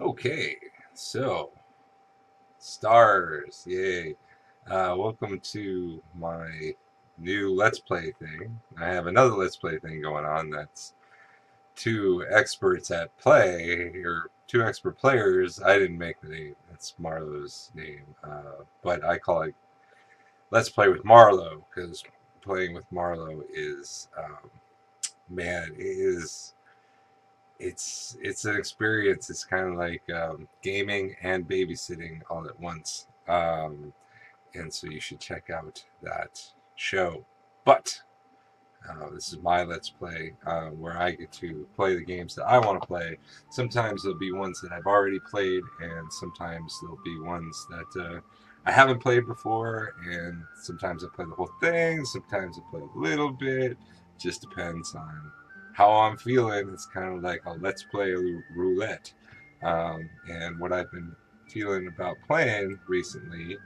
Okay, so stars, yay! Welcome to my new Let's Play thing. I have another Let's Play thing going on that's two experts at play, or two expert players. I didn't make the name, that's Marlo's name, but I call it Let's Play with Marlo because playing with Marlo is, man, it is it's an experience. It's kind of like gaming and babysitting all at once. And so you should check out that show. But this is my Let's Play where I get to play the games that I want to play. Sometimes there'll be ones that I've already played, and sometimes there'll be ones that I haven't played before, and sometimes I play the whole thing, sometimes I play a little bit. Just depends on how I'm feeling. It's kind of like a Let's Play roulette. And what I've been feeling about playing recently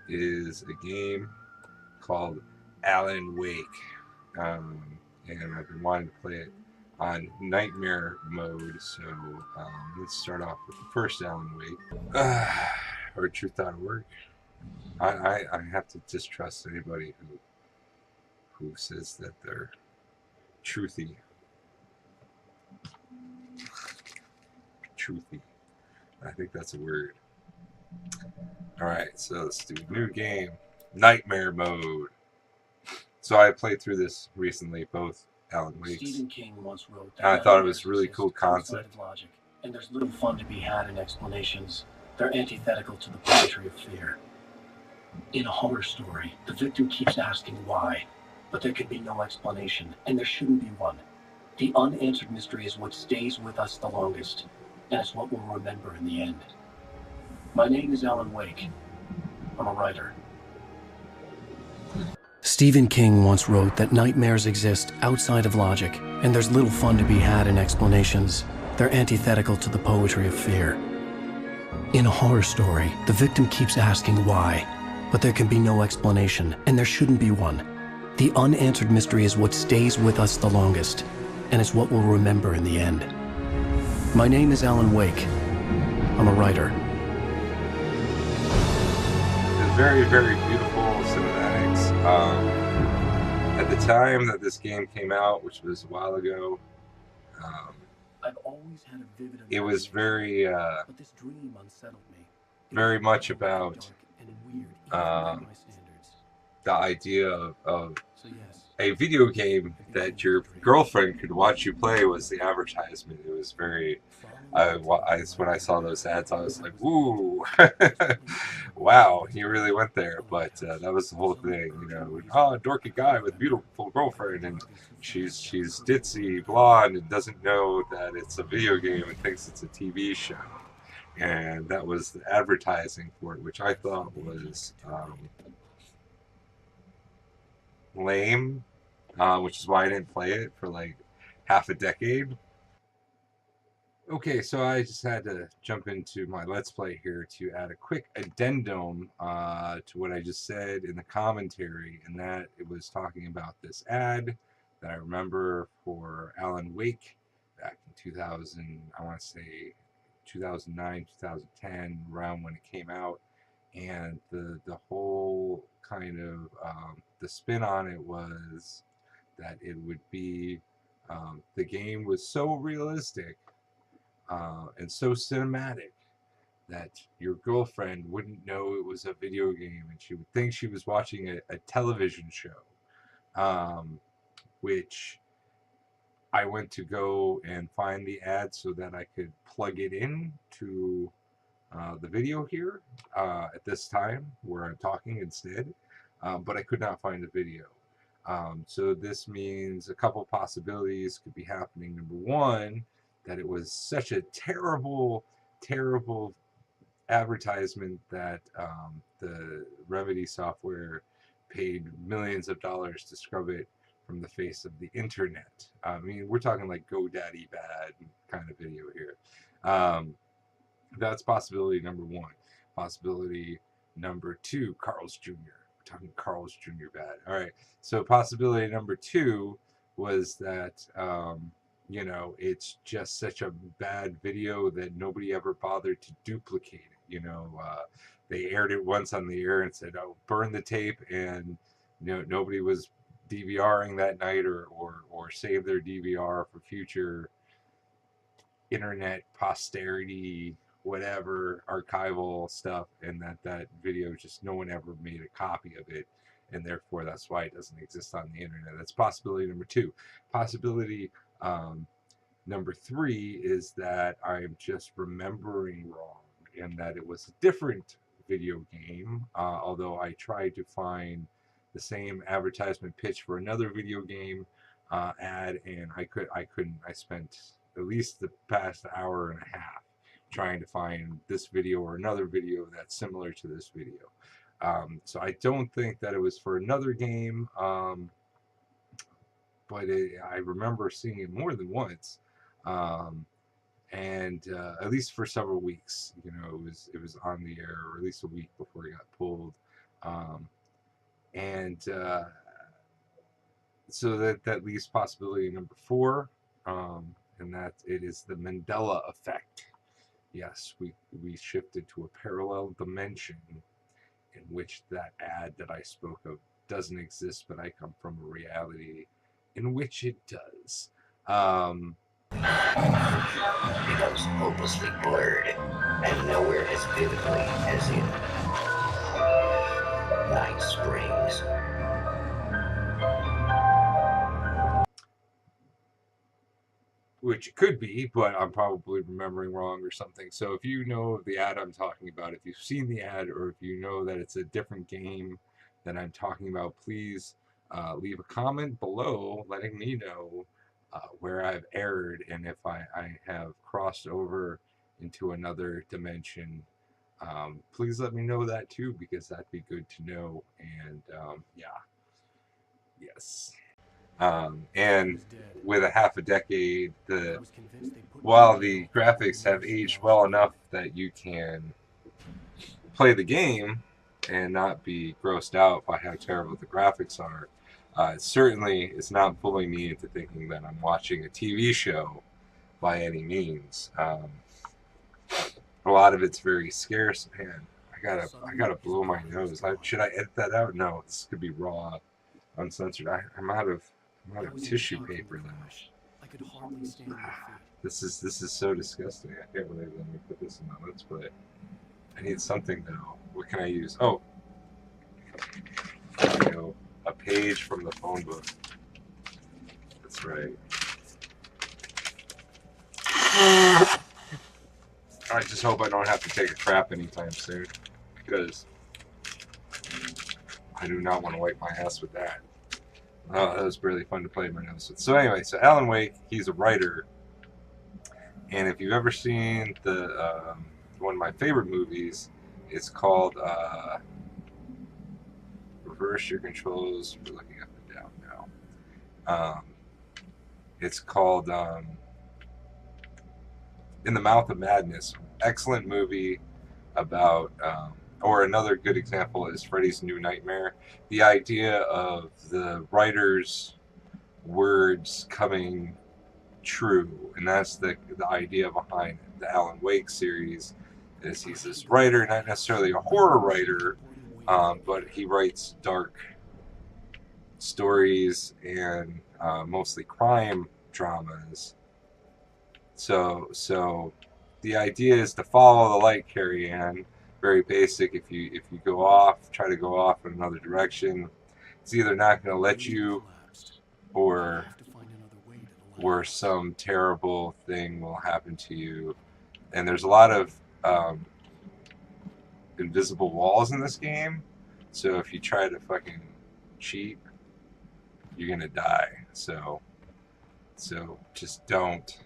is a game called Alan Wake. And I've been wanting to play it on nightmare mode. So let's start off with the first Alan Wake, or truth.org. I have to distrust anybody who says that they're truthy. Truthy. I think that's a word. All right, so let's do new game, nightmare mode. So I played through this recently, both Alan Wake's. Stephen King once wrote that I thought it was a really cool concept. Of logic, and there's little fun to be had in explanations. They're antithetical to the poetry of fear. In a horror story, the victim keeps asking why, but there can be no explanation, and there shouldn't be one. The unanswered mystery is what stays with us the longest, and it's what we'll remember in the end. My name is Alan Wake. I'm a writer. Stephen King once wrote that nightmares exist outside of logic, and there's little fun to be had in explanations. They're antithetical to the poetry of fear. In a horror story, the victim keeps asking why, but there can be no explanation, and there shouldn't be one. The unanswered mystery is what stays with us the longest, and it's what we'll remember in the end. My name is Alan Wake. I'm a writer. It's very, very beautiful cinematics. At the time that this game came out, which was a while ago, I've always had a vivid it was very, but this dream unsettled me. very much about the idea of a video game that your girlfriend could watch you play was the advertisement. It was very, when I saw those ads, I was like, ooh, wow, he really went there. But that was the whole thing, you know. Oh, a dorky guy with a beautiful girlfriend, and she's ditzy, blonde, and doesn't know that it's a video game and thinks it's a TV show. And that was the advertising for it, which I thought was lame, which is why I didn't play it for like half a decade. Okay, so I just had to jump into my Let's Play here to add a quick addendum to what I just said in the commentary, and that it was talking about this ad that I remember for Alan Wake back in 2000, I want to say 2009, 2010, around when it came out, and the whole kind of the spin on it was that it would be the game was so realistic and so cinematic that your girlfriend wouldn't know it was a video game, and she would think she was watching a television show, which I went to go and find the ad so that I could plug it in to the video here at this time where I'm talking instead, but I could not find the video. So this means a couple possibilities could be happening. Number one, that it was such a terrible, terrible advertisement that the Remedy software paid millions of dollars to scrub it from the face of the internet. I mean, we're talking like GoDaddy bad kind of video here. That's possibility number one. Possibility number two, Carl's Jr. We're talking Carl's Jr. bad. All right. So possibility number two was that you know, it's just such a bad video that nobody ever bothered to duplicate it. You know, they aired it once on the air and said, "Oh, burn the tape," and you know, nobody was DVRing that night or save their DVR for future internet posterity, whatever archival stuff, and that video just no one ever made a copy of it, and therefore that's why it doesn't exist on the internet. That's possibility number two. Possibility number three is that I'm just remembering wrong and that it was a different video game, although I tried to find the same advertisement pitch for another video game ad, and I couldn't. I spent at least the past hour and a half trying to find this video or another video that's similar to this video. So I don't think that it was for another game, but I remember seeing it more than once, and at least for several weeks. You know, it was on the air, or at least a week before it got pulled, and so that leaves possibility number four, and that it is the Mandela Effect. Yes, we shifted to a parallel dimension in which that ad that I spoke of doesn't exist, but I come from a reality in which it does. Becomes hopelessly blurred and nowhere as vividly as in Night Springs. Which it could be, but I'm probably remembering wrong or something. So if you know the ad I'm talking about, if you've seen the ad, or if you know that it's a different game that I'm talking about, please leave a comment below letting me know where I've erred and if I have crossed over into another dimension. Please let me know that too, because that'd be good to know. And yeah, yes. And with a half a decade, while the graphics have aged well enough that you can play the game and not be grossed out by how terrible the graphics are, certainly it's not fooling me into thinking that I'm watching a TV show by any means. A lot of it's very scarce. Man, I gotta blow my nose. Should I edit that out? No, this could be raw, uncensored. I'm out of tissue paper though. I could hardly stand my feet. This is so disgusting. I can't believe let me put this in my Let's Play. I need something though. What can I use? Oh, there we go. A page from the phone book. That's right. I just hope I don't have to take a crap anytime soon, because I do not want to wipe my ass with that. Oh, that was really fun to play my nose with. So anyway, so Alan Wake, he's a writer, and if you've ever seen the one of my favorite movies, it's called Reverse Your Controls. We're looking up and down now. It's called In the Mouth of Madness. Excellent movie about, or another good example is Freddy's New Nightmare. The idea of the writer's words coming true, and that's the idea behind the Alan Wake series. Is he's this writer, not necessarily a horror writer, but he writes dark stories and mostly crime dramas. So the idea is to follow the light, Carrie Ann. Very basic. If you go off, try to go off in another direction, it's either not going to let you, or some terrible thing will happen to you. And there's a lot of invisible walls in this game, so if you try to fucking cheat, you're gonna die. So just don't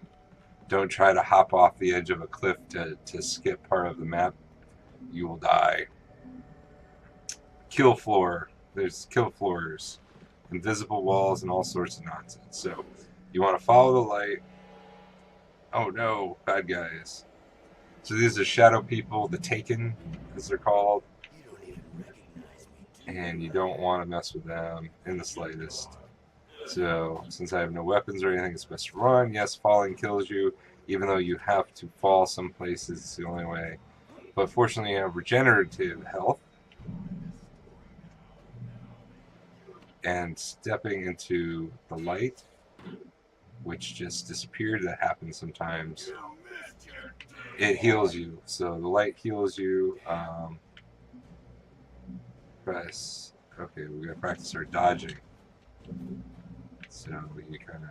try to hop off the edge of a cliff to skip part of the map. You will die. Kill floor. There's kill floors, invisible walls, and all sorts of nonsense. So you want to follow the light. Oh no, bad guys. So these are shadow people, the Taken, as they're called. And you don't want to mess with them in the slightest. So, since I have no weapons or anything, it's best to run. Yes, falling kills you, even though you have to fall some places. It's the only way. But fortunately, you have regenerative health. And stepping into the light, which just disappeared, that happens sometimes. It heals you. So the light heals you. Press. Okay, we gotta practice our dodging. So you kind of.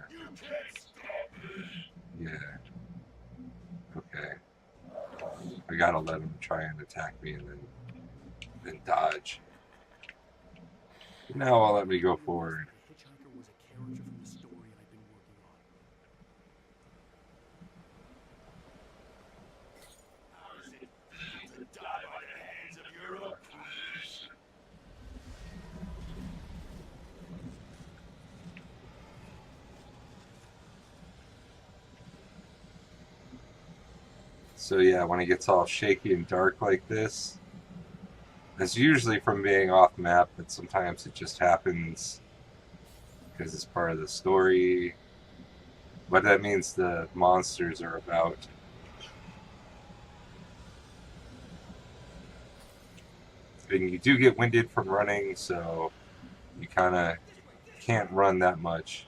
Yeah. Okay. I gotta let him try and attack me and then dodge. Now I'll let me go forward. So yeah, when it gets all shaky and dark like this, it's usually from being off map, but sometimes it just happens because it's part of the story. But that means the monsters are about. And you do get winded from running, so you kind of can't run that much.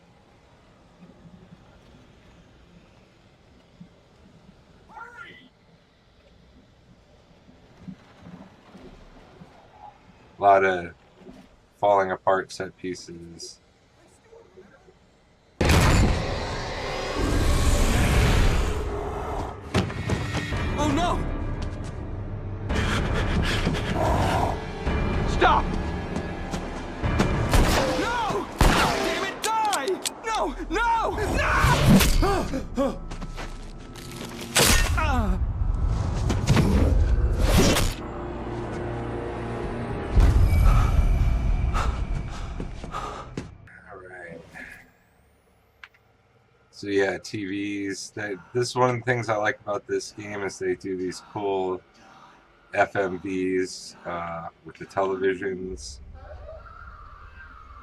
A lot of falling apart set pieces. Oh no! Stop! No! Damn it, die! No! No! No! Alright. So yeah, TVs. This is one of the things I like about this game is they do these cool FMVs with the televisions.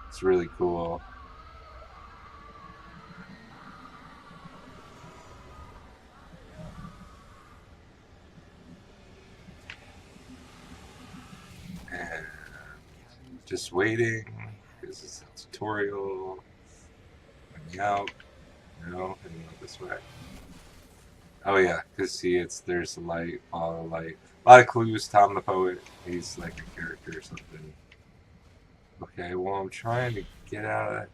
It's really cool. And just waiting because it's a tutorial. Let me out. No, I didn't go this way. Oh yeah, because see, there's the light, follow the light. A lot of clues. Tom the Poet. He's like a character or something. Okay, well I'm trying to get out of.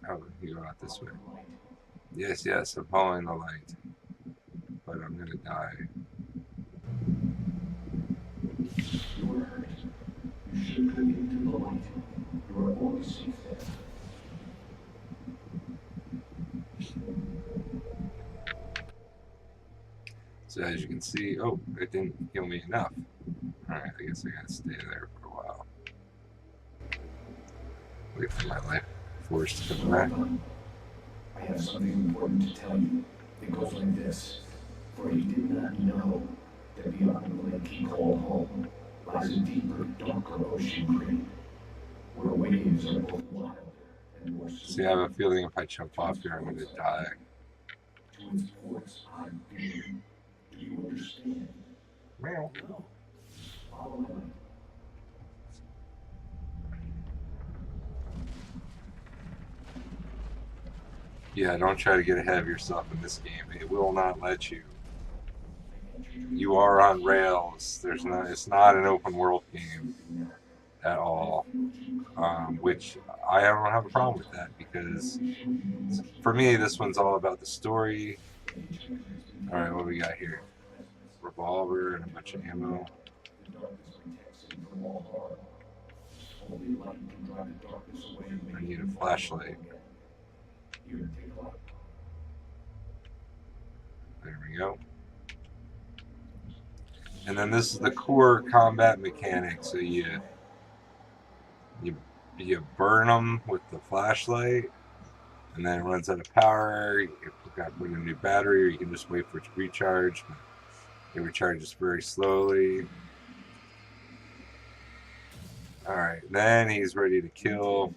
Oh, you go out this way. Yes, yes, I'm following the light, but I'm gonna die. You were hurt. You should look into the light. You are always safe there. So as you can see, oh, it didn't heal me enough. Alright, I guess I gotta stay there for a while. Wait for my life force to come back. I have something important to tell you. It goes like this. For you did not know that beyond the lake he called home lies a deeper, darker ocean green, where waves are both wild and more See, I have a feeling if I jump off here, I'm gonna die. To its ports I'm being. Do you understand? Meow. Follow my light. Yeah, don't try to get ahead of yourself in this game. It will not let you. You are on rails. It's not an open world game at all. Which I don't have a problem with that because for me this one's all about the story. All right, what do we got here? Revolver and a bunch of ammo. I need a flashlight. There we go. And then this is the core combat mechanic. So you burn them with the flashlight, and then it runs out of power. You got to put in a new battery, or you can just wait for it to recharge. But it recharges very slowly. All right, then he's ready to kill.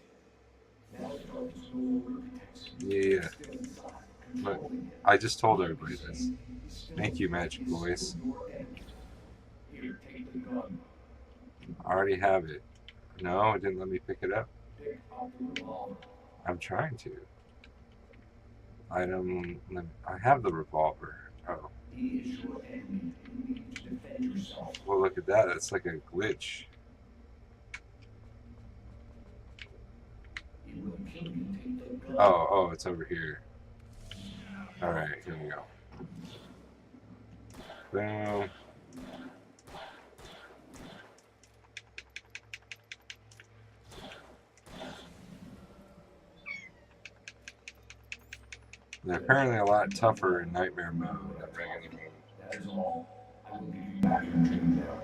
Yeah. But I just told everybody this. Thank you, Magic Voice. Here, take the gun. I already have it. No, it didn't let me pick it up. Pick up the revolver. I'm trying to. Item. I have the revolver. Oh. He is your enemy. You need to defend yourself. Well, look at that. That's like a glitch. He will kill you. Take the gun. Oh, it's over here. Alright, here we go. Boom. They're apparently a lot tougher in Nightmare mode than regular mode. That is all. I will give you back your dream now.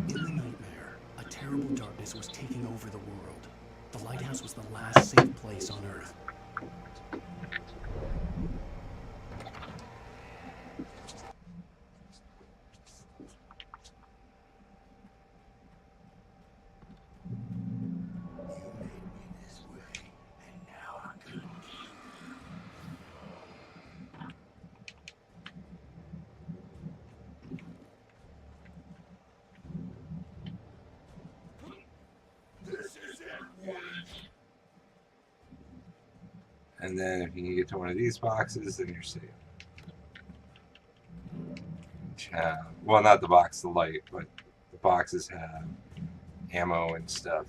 In the nightmare, a terrible darkness was taking over the world. The lighthouse was the last safe place on Earth. And then if you can get to one of these boxes, then you're safe. Well, not the box, the light, but the boxes have ammo and stuff.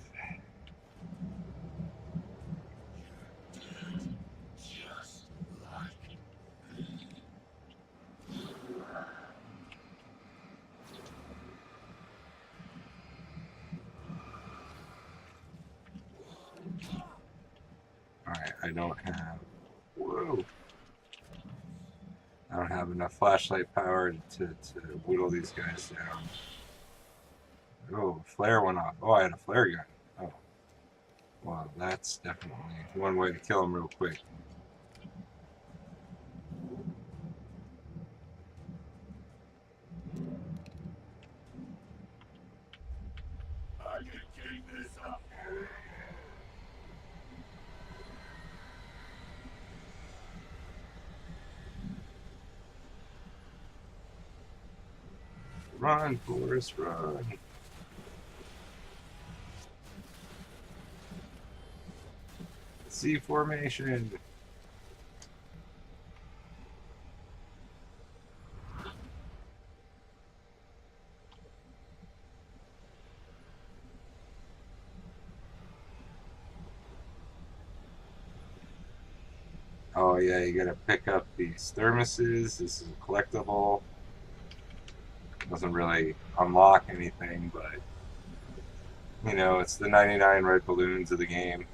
Alright, I don't have... Whoa! I don't have enough flashlight power to whittle these guys down. Oh, flare went off. Oh, I had a flare gun. Oh. Well, that's definitely one way to kill them real quick. I can keep this up. Run, Forrest, run. C formation. Oh yeah, you gotta pick up these thermoses. This is a collectible. Doesn't really unlock anything, but you know, it's the 99 red balloons of the game.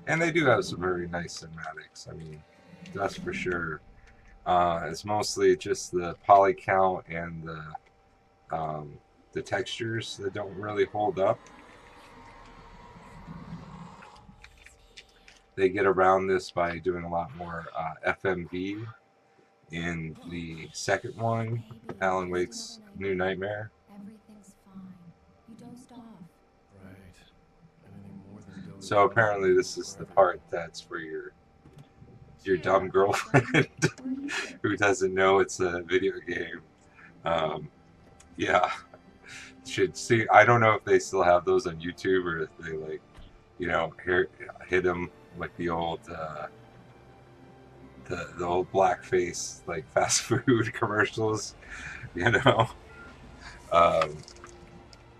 And they do have some very nice cinematics. I mean, that's for sure. It's mostly just the poly count and the textures that don't really hold up. They get around this by doing a lot more FMV in the second one, Alan Wake's New Nightmare. Everything's fine. You dozed off. Right. Anything more than those. So apparently this is the part that's for your dumb girlfriend who doesn't know it's a video game. Yeah, should see. I don't know if they still have those on YouTube or if they like, you know, hit them like the old the old blackface like fast food commercials, you know.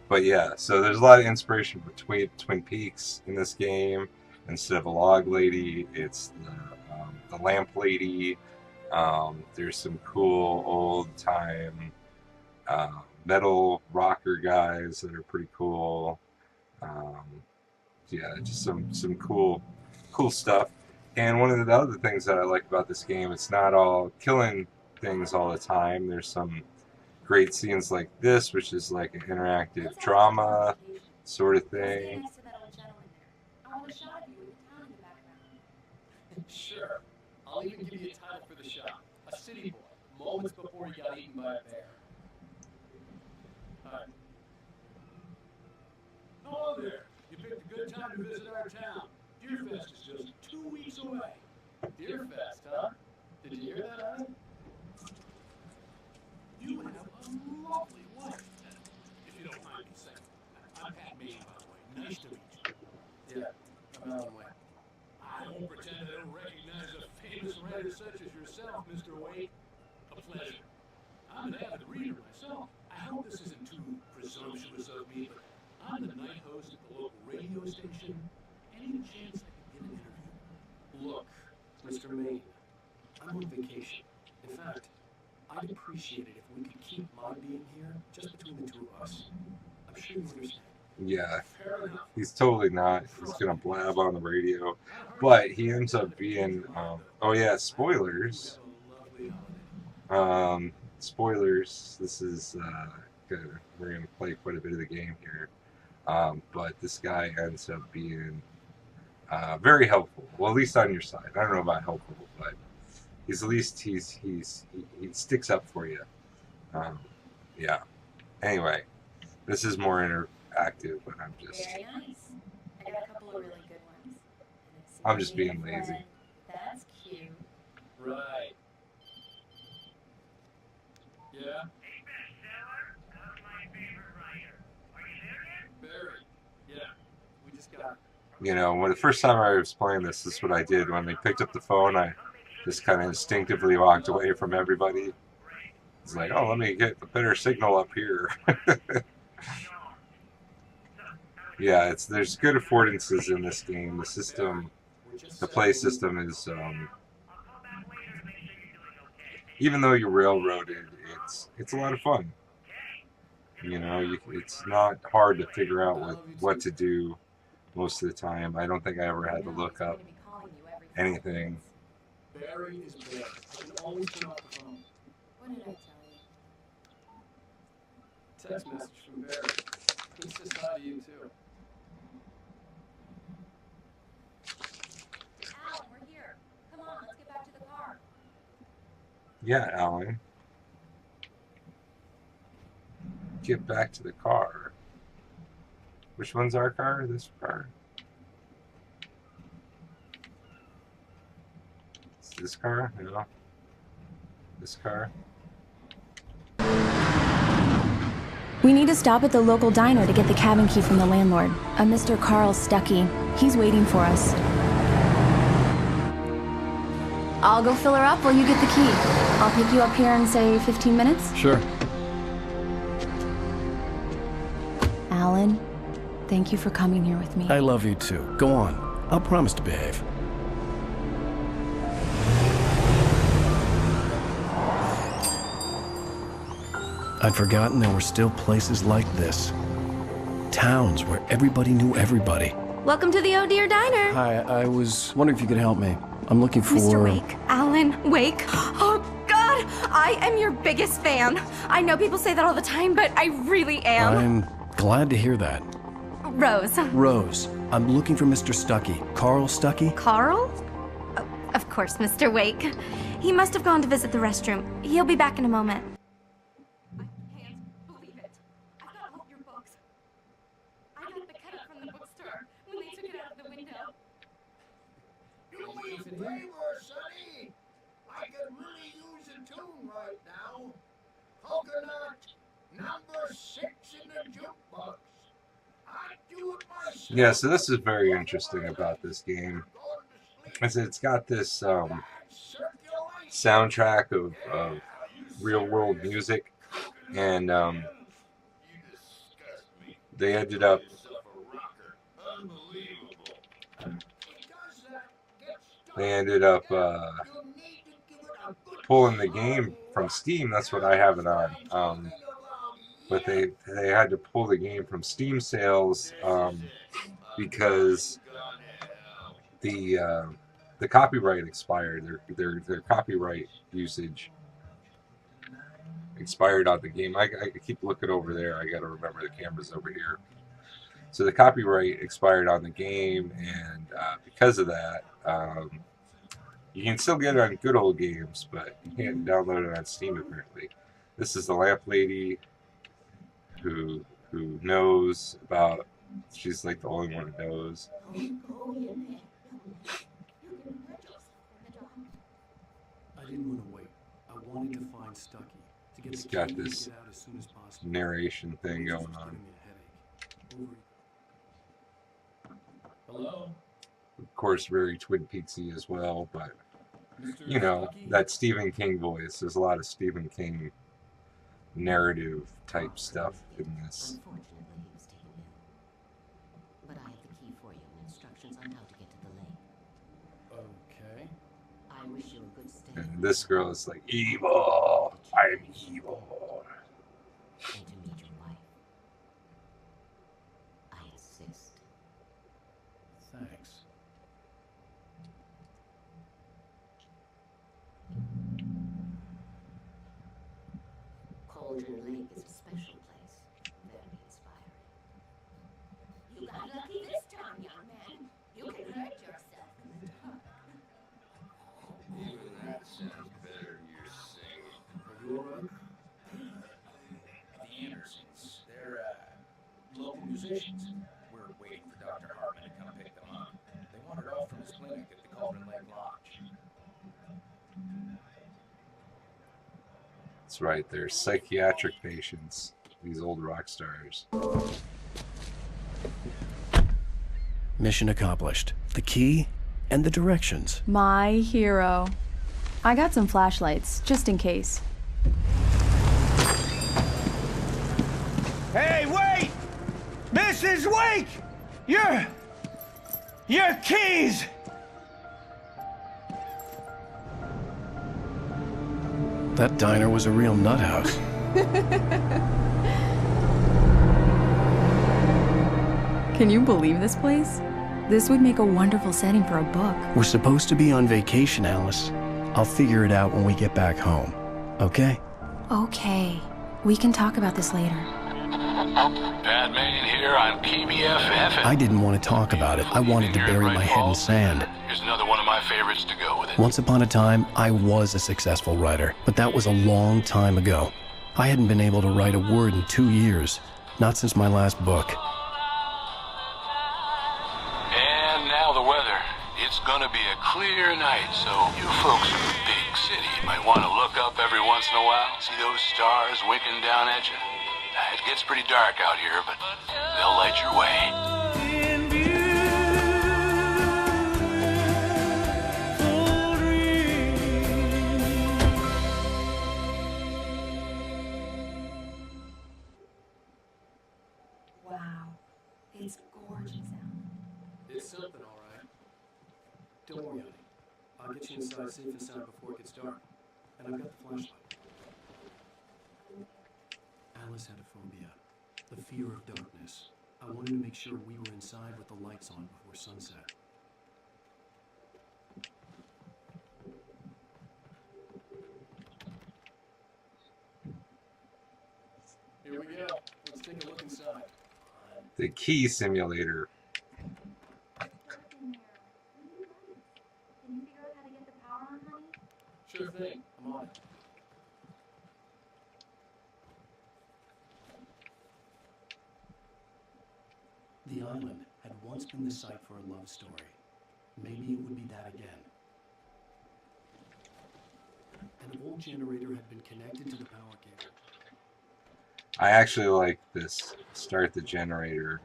But yeah, so there's a lot of inspiration between Twin Peaks in this game. Instead of a log lady, it's the lamp lady. There's some cool old time metal rocker guys that are pretty cool. Yeah, just some cool stuff. And one of the other things that I like about this game, it's not all killing things all the time. There's some great scenes like this, which is like an interactive drama sort of thing. Next to that old gentleman there. I want a shot of you with the town in the background. Sure. I'll even give you a title for the shot. A city boy, moments before he got eaten by a bear. All right. Hello there. You picked a good time to visit our town. Deerfest is just 2 weeks away. Deerfest, huh? Did you hear that, Adam? You have a lovely wife. If you don't mind me saying. I'm Pat Mason, by the way. Nice to meet you. Yeah, I'm Alan Wayne. I won't pretend I don't recognize a famous writer such as yourself, Mr. Wade. A pleasure. I'm an avid reader myself. I hope this isn't too presumptuous of me, but I'm the night host at the local radio station. Any chance I could get an interview? Look, Mr. Maine, I'm on vacation. In fact, I'd appreciate it if we could keep my being here just between the two of us. I'm sure you understand. Yeah, Fair enough. he's totally not. He's gonna blab on the radio, but he ends up being. Oh yeah, spoilers. Spoilers. This is we're gonna play quite a bit of the game here, but this guy ends up being very helpful. Well, at least on your side. I don't know about helpful, but he's at least he sticks up for you. Yeah. Anyway, this is more interactive, but I'm just. Very nice. I got a couple of really good ones. I'm just being lazy. That's cute. Right. Yeah? Barry. Yeah. We just got. You know, when the first time I was playing this is what I did. When they picked up the phone, I just kind of instinctively walked away from everybody. It's like, oh, let me get a better signal up here. Yeah, there's good affordances in this game. The system, the play system is, even though you're railroaded, it's a lot of fun. You know, it's not hard to figure out what to do most of the time. I don't think I ever had to look up anything. Barry is Barry. I can always turn off the phone. What did I tell you? Text message from Barry. He says hi to you too. Alan, we're here. Come on, let's get back to the car. Yeah, Alan. Get back to the car. Which one's our car? This car? It's this car? No. This car? We need to stop at the local diner to get the cabin key from the landlord, a Mr. Carl Stuckey. He's waiting for us. I'll go fill her up while you get the key. I'll pick you up here in, say, 15 minutes? Sure. Alan, thank you for coming here with me. I love you too. Go on. I'll promise to behave. I'd forgotten there were still places like this. Towns where everybody knew everybody. Welcome to the Oh Dear Diner. Hi, I was wondering if you could help me. I'm looking for... Mr. Wake. Alan Wake. Oh, God! I am your biggest fan. I know people say that all the time, but I really am. I'm glad to hear that. Rose. Rose, I'm looking for Mr. Stuckey. Carl Stuckey? Carl? Oh, of course, Mr. Wake. He must have gone to visit the restroom. He'll be back in a moment. I can't believe it. I've got all your books. I got the cut from the bookstore when they took it out of the window. Do me a favor, Sonny. I could really use a tune right now. Coconut, number 6 in the jukebox. I'd do it myself. Yeah, so this is very interesting about this game. It's got this soundtrack of real world music, and they ended up pulling the game from Steam. That's what I have it on. But they had to pull the game from Steam sales because the the copyright expired. Their copyright usage expired on the game. I keep looking over there. I got to remember the camera's over here. So the copyright expired on the game, and because of that, you can still get it on good old games, but you can't download it on Steam apparently. This is the lamp lady who knows about. She's like the only one who knows. I didn't want to wait. I wanted to find Stucky to get He's the got key and this get out as soon as possible. narration thing going on. Hello? Of course, very Twin Peaksy as well, but you know, that Stephen King voice. There's a lot of Stephen King narrative type stuff in this. Unfortunately, he was taken ill. But I have the key for you and instructions on how to get to the lake. Okay. I wish you a good stay. And this girl is like, evil! I'm evil! And to meet your wife. I insist. Thanks. Cauldron Lake is a special place. Very inspiring. You got lucky this time, young man. You can hurt yourself in the dark. Even that sounds better than your singing. Are you alright? The Andersons, they're local musicians. We're waiting for Dr. Hartman to come pick them up. They wandered off from his clinic at the Cauldron Lake Lodge. That's right, they're psychiatric patients, these old rock stars. Mission accomplished. The key and the directions. My hero. I got some flashlights, just in case. Hey, wait! Mrs. Wake! Your keys! That diner was a real nut house. Can you believe this place? This would make a wonderful setting for a book. We're supposed to be on vacation, Alice. I'll figure it out when we get back home. Okay? Okay. We can talk about this later. Batman here on PBFF. I didn't want to talk about it. I wanted to bury my head in sand. Here's another one of my favorites to go with it. Once upon a time, I was a successful writer, but that was a long time ago. I hadn't been able to write a word in 2 years, not since my last book. And now the weather. It's gonna be a clear night, so you folks in the big city might want to look up every once in a while, see those stars winking down at you. It gets pretty dark out here, but they'll light your way. Wow. It's gorgeous out. It's something, all right. Don't worry, honey. I'll get you inside safe and sound before it gets dark. And I've got the flashlight. Alice had a phobia, the fear of darkness. I wanted to make sure we were inside with the lights on before sunset. Here we go. Let's take a look inside. The key simulator. Can you figure out how to get the power on, honey? Sure thing. I'm on it. The island had once been the site for a love story. Maybe it would be that again. An old generator had been connected to the power cable. I actually like this start the generator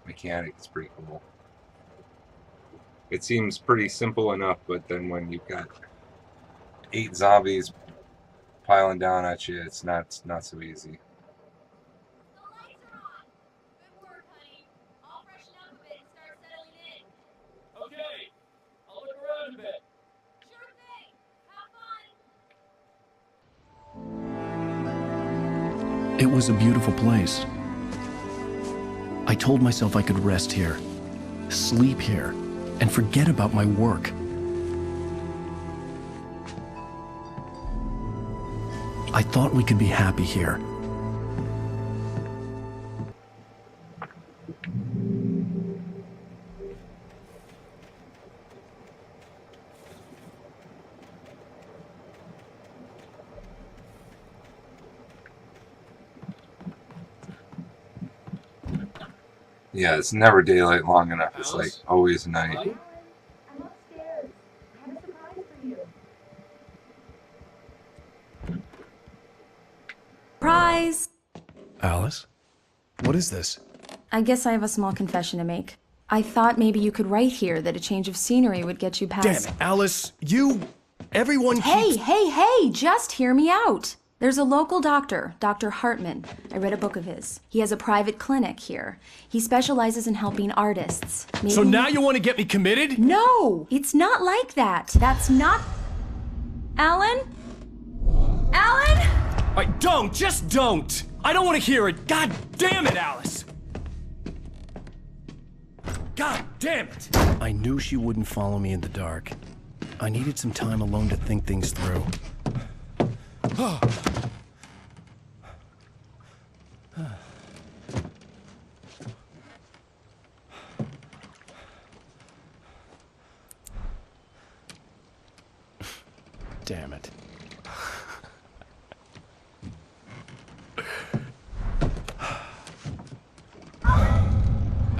mechanic. It's pretty cool. It seems pretty simple enough, but then when you've got 8 zombies piling down at you, it's not so easy. The lights are on. Good work, honey. I'll freshen up a bit and start settling in. Okay, I'll look around a bit. Sure thing. Have fun. It was a beautiful place. I told myself I could rest here, sleep here, and forget about my work. I thought we could be happy here. Yeah, it's never daylight long enough. It's like always night. I'm upstairs. I have a surprise for you. Surprise! Alice? What is this? I guess I have a small confession to make. I thought maybe you could write here that a change of scenery would get you past... Damn it, Alice! Everyone Hey, keeps... hey, just hear me out! There's a local doctor, Dr. Hartman. I read a book of his. He has a private clinic here. He specializes in helping artists. Maybe... So now you want to get me committed? No! It's not like that. That's not... Alan? Alan? Just don't! I don't want to hear it! God damn it, Alice! God damn it! I knew she wouldn't follow me in the dark. I needed some time alone to think things through. Damn it.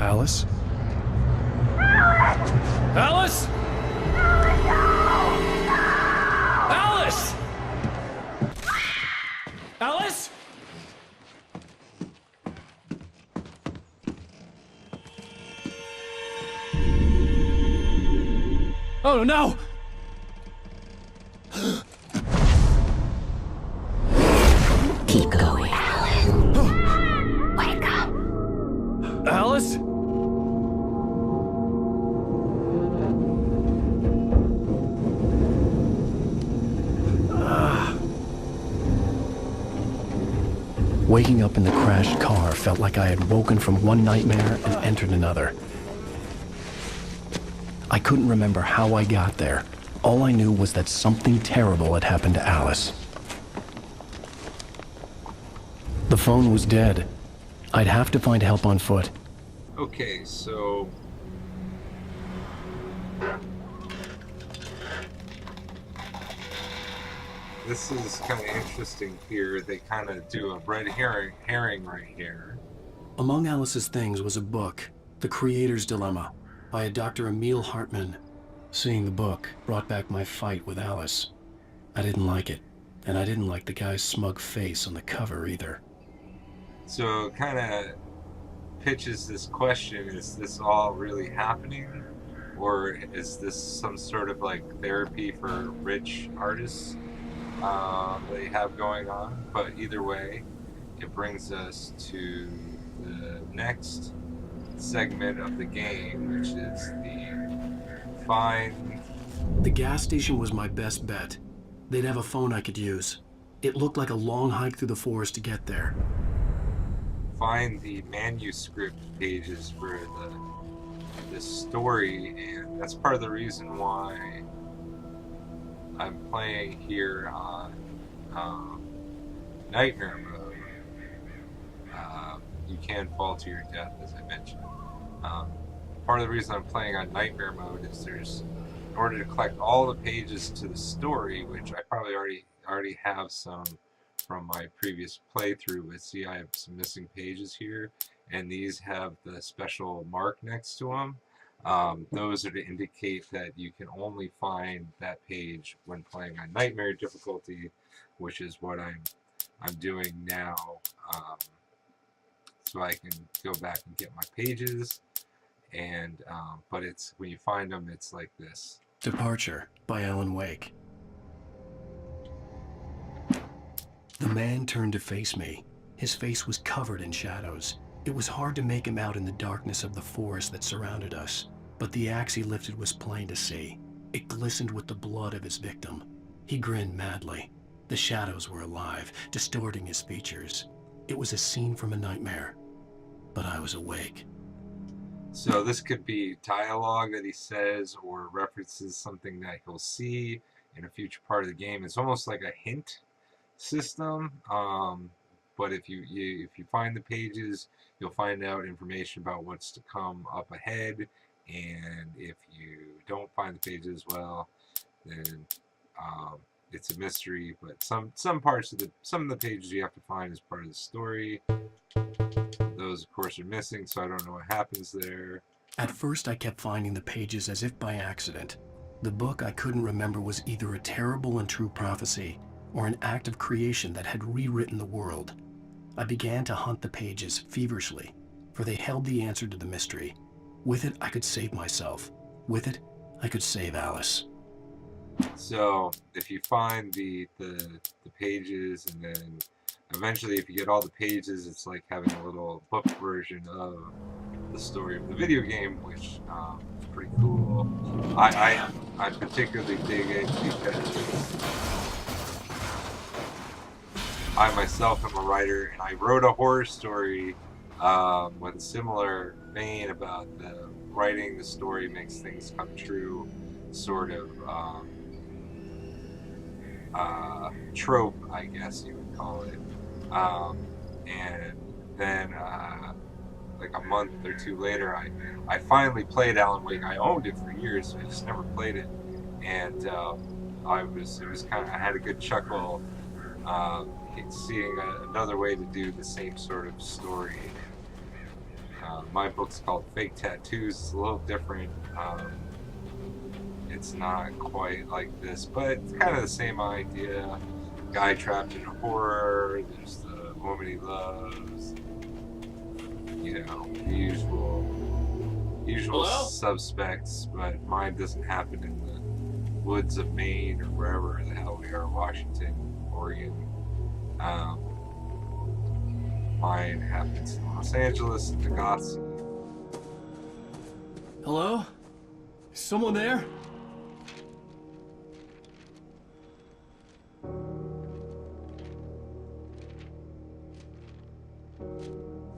Alice? Alice? Alice! Alice? Oh no! Keep going, Alan. Wake up. Alice? Waking up in the crashed car felt like I had woken from one nightmare and entered another. I couldn't remember how I got there. All I knew was that something terrible had happened to Alice. The phone was dead. I'd have to find help on foot. Okay, so this is kind of interesting here. They kind of do a red herring right here. Among Alice's things was a book, The Creator's Dilemma, by a Dr. Emil Hartman. Seeing the book brought back my fight with Alice. I didn't like it, and I didn't like the guy's smug face on the cover either. So it kind of pitches this question, is this all really happening? Or is this some sort of like therapy for rich artists they have going on? But either way, it brings us to the next segment of the game, which is the find. The gas station was my best bet. They'd have a phone I could use. It looked like a long hike through the forest to get there. Find the manuscript pages for this story, and that's part of the reason why I'm playing here on Nightmare mode. You can fall to your death, as I mentioned. Part of the reason I'm playing on Nightmare mode is in order to collect all the pages to the story, which I probably already have some from my previous playthrough, but see, I have some missing pages here, and these have the special mark next to them. Those are to indicate that you can only find that page when playing on Nightmare difficulty, which is what I'm doing now. So I can go back and get my pages, and but it's when you find them, it's like this. Departure by Alan Wake. The man turned to face me. His face was covered in shadows. It was hard to make him out in the darkness of the forest that surrounded us, but the axe he lifted was plain to see. It glistened with the blood of his victim. He grinned madly. The shadows were alive, distorting his features. It was a scene from a nightmare, but I was awake. So this could be dialogue that he says, or references something that he'll see in a future part of the game. It's almost like a hint system. But if you find the pages, you'll find out information about what's to come up ahead. And if you don't find the pages, well, then it's a mystery. But some of the pages you have to find as part of the story. Those, of course, are missing, so I don't know what happens there. At first, I kept finding the pages as if by accident. The book I couldn't remember was either a terrible and true prophecy or an act of creation that had rewritten the world. I began to hunt the pages feverishly, for they held the answer to the mystery. With it, I could save myself. With it, I could save Alice. So, if you find the pages, and then eventually, if you get all the pages, it's like having a little book version of the story of the video game, which is pretty cool. I particularly dig it because I myself am a writer, and I wrote a horror story with a similar vein about the writing the story makes things come true sort of trope, I guess you would call it. And then like a month or two later, I finally played Alan Wake. I owned it for years, I just never played it. And I had a good chuckle seeing another way to do the same sort of story. My book's called Fake Tattoos. It's a little different. It's not quite like this, but it's kind of the same idea. Guy trapped in a horror, there's the woman he loves, you know, the usual Hello? suspects, but mine doesn't happen in the woods of Maine or wherever the hell we are, Washington, Oregon. Mine happens in Los Angeles, in the Goth scene. Hello? Is someone there?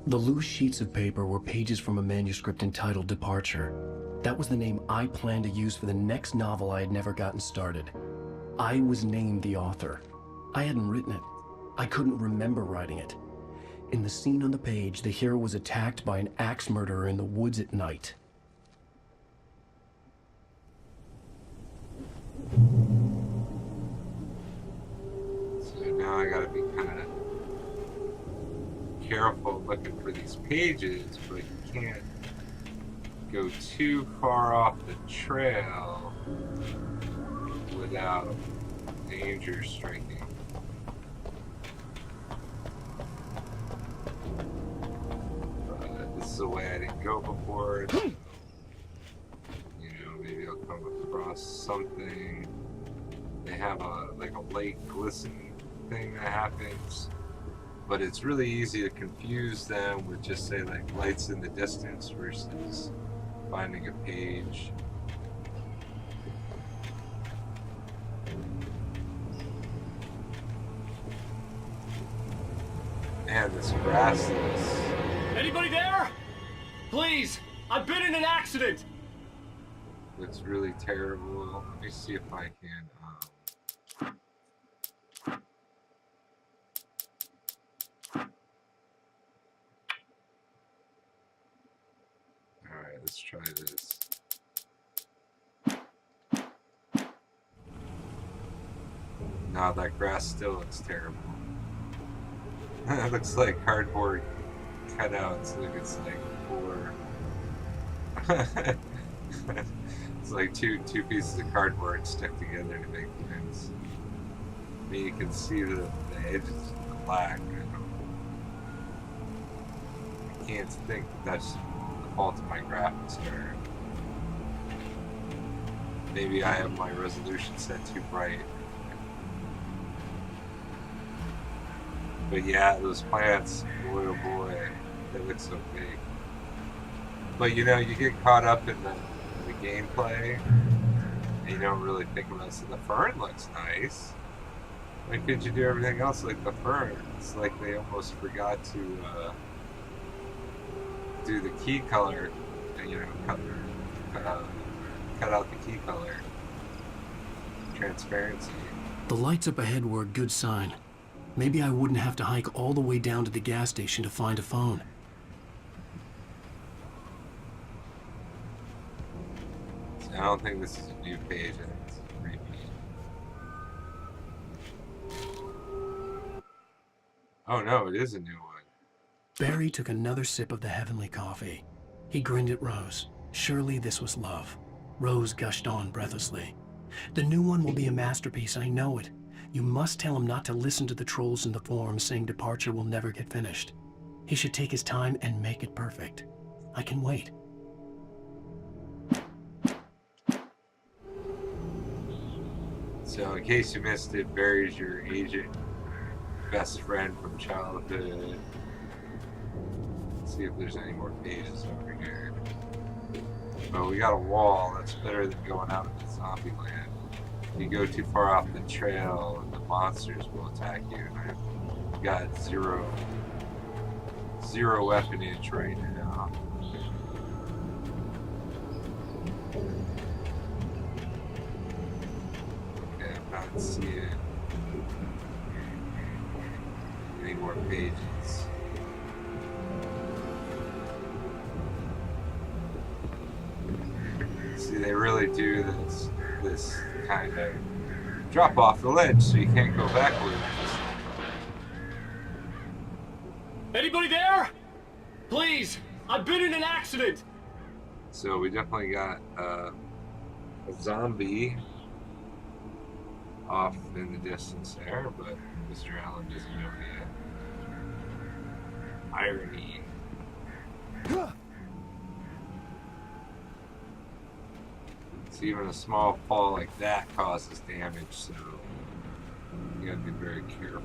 The loose sheets of paper were pages from a manuscript entitled Departure. That was the name I planned to use for the next novel I had never gotten started. I was named the author. I hadn't written it. I couldn't remember writing it. In the scene on the page, the hero was attacked by an axe murderer in the woods at night. So now I gotta be kind of careful looking for these pages, but you can't go too far off the trail without danger striking. This is a way I didn't go before. So, you know, maybe I'll come across something. They have a lake glisten thing that happens. But it's really easy to confuse them with just say like lights in the distance versus finding a page. Man, this grass Anybody there? Please, I've been in an accident. looks really terrible. Let me see if I can Alright, let's try this. No, that grass still looks terrible. It looks like cardboard cutouts. Look, it's like four. It's like two pieces of cardboard stuck together to make things. I mean, you can see the edges black. I can't think that's the fault of my graphics card. Maybe I have my resolution set too bright. But yeah, those plants, boy oh boy, they look so big. But you know, you get caught up in the gameplay, and you don't really think about it. So the fern looks nice. Why couldn't you do everything else like the fern? It's like they almost forgot to do the key color, and, you know, cut out the key color. Transparency. The lights up ahead were a good sign. Maybe I wouldn't have to hike all the way down to the gas station to find a phone. I don't think this is a new page. I think this is a repeat. Oh no, it is a new one. Barry took another sip of the heavenly coffee. He grinned at Rose. Surely this was love. Rose gushed on breathlessly. The new one will be a masterpiece, I know it. You must tell him not to listen to the trolls in the forums saying departure will never get finished. He should take his time and make it perfect. I can wait. So in case you missed it, Barry's your agent, best friend from childhood. Let's see if there's any more pages over here. But we got a wall. That's better than going out into zombie land. If you go too far off the trail, the monsters will attack you. And I've got zero weaponage right now. Okay, I'm not seeing any more pages. See, they really do this kind of drop off the ledge so you can't go backwards. Anybody there? Please, I've been in an accident. So we definitely got a zombie off in the distance there, but Mr. Allen doesn't know yet. Irony. So even a small fall like that causes damage, so you gotta be very careful.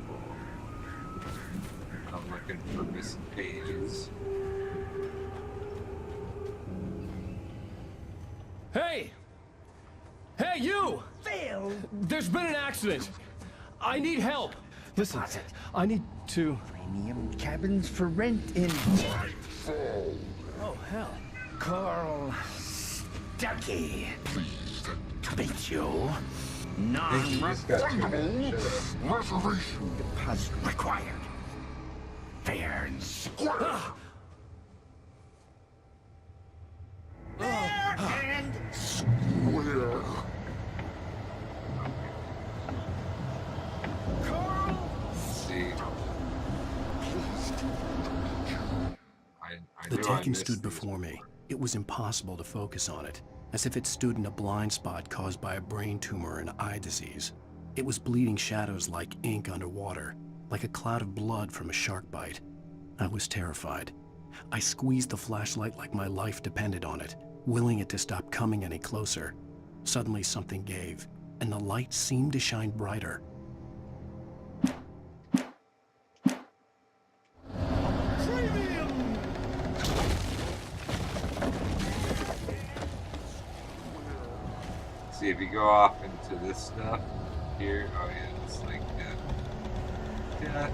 I'm looking for missing pages. Hey! Hey, you! Phil! There's been an accident. I need help. Listen, I need to... Premium cabins for rent in... Oh, hell. Carl Stuckey. Pleased to meet you. Non-refundable reservation deposit required. Fair and square. Fair and square. Carl. See. The taking stood before me. It was impossible to focus on it, as if it stood in a blind spot caused by a brain tumor and eye disease. It was bleeding shadows like ink underwater, like a cloud of blood from a shark bite. I was terrified. I squeezed the flashlight like my life depended on it, willing it to stop coming any closer. Suddenly something gave, and the light seemed to shine brighter. See, if you go off into this stuff here, oh yeah, it's like that. Yeah.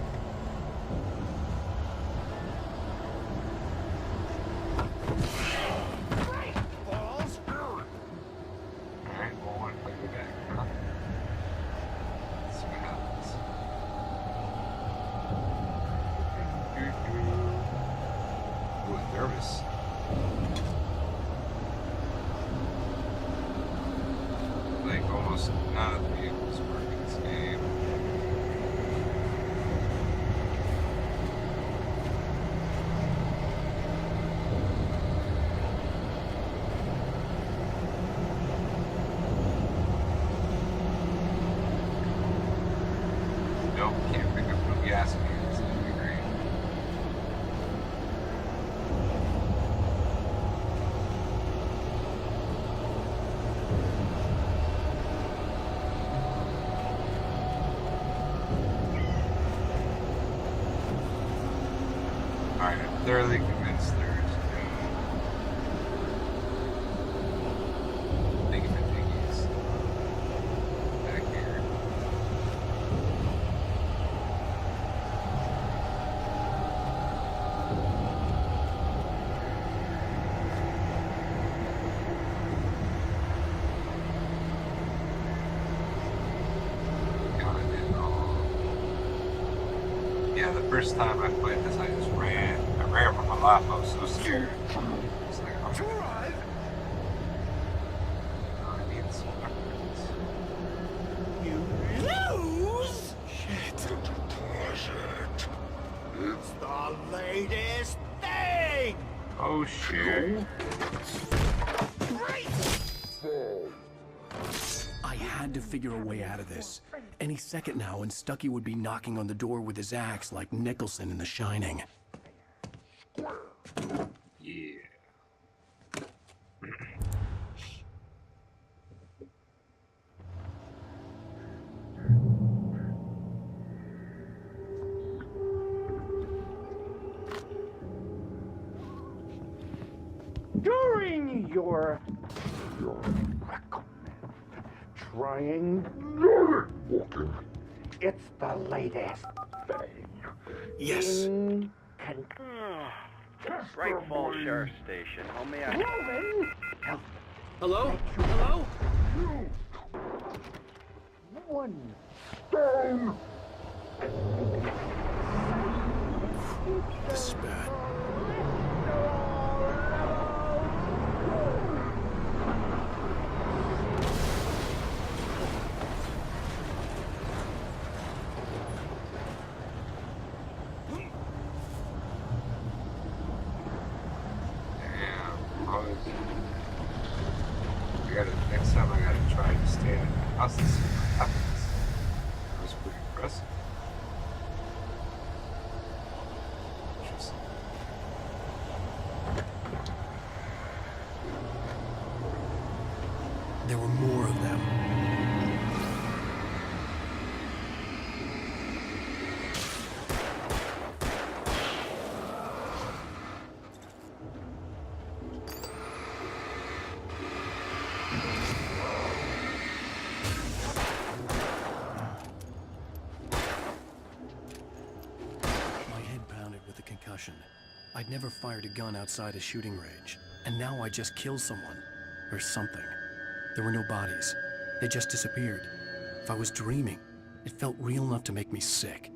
Alright, well, what if I go back, huh? Let's see what happens. Ooh, I'm nervous. Like almost none of the vehicles work in this game. Nope, can't pick up no gas cans. That'd be great. First time I played this, I just ran. I ran for my life. I was so scared. It's like, I'm gonna die. I need some weapons. You lose? Shit. It's the latest thing! Oh shit. I had to figure a way out of this. Any second now, and Stucky would be knocking on the door with his axe like Nicholson in The Shining. Yeah. During your trying, it's the latest thing. Yes. Right Falls Sheriff Station. How may I... Hello? Hello? One stone. This is bad. Next time I gotta try to stand in the house and see what happens. That was pretty impressive. Interesting. There were more of them. I'd never fired a gun outside a shooting range, and now I just killed someone. Or something. There were no bodies. They just disappeared. If I was dreaming, it felt real enough to make me sick.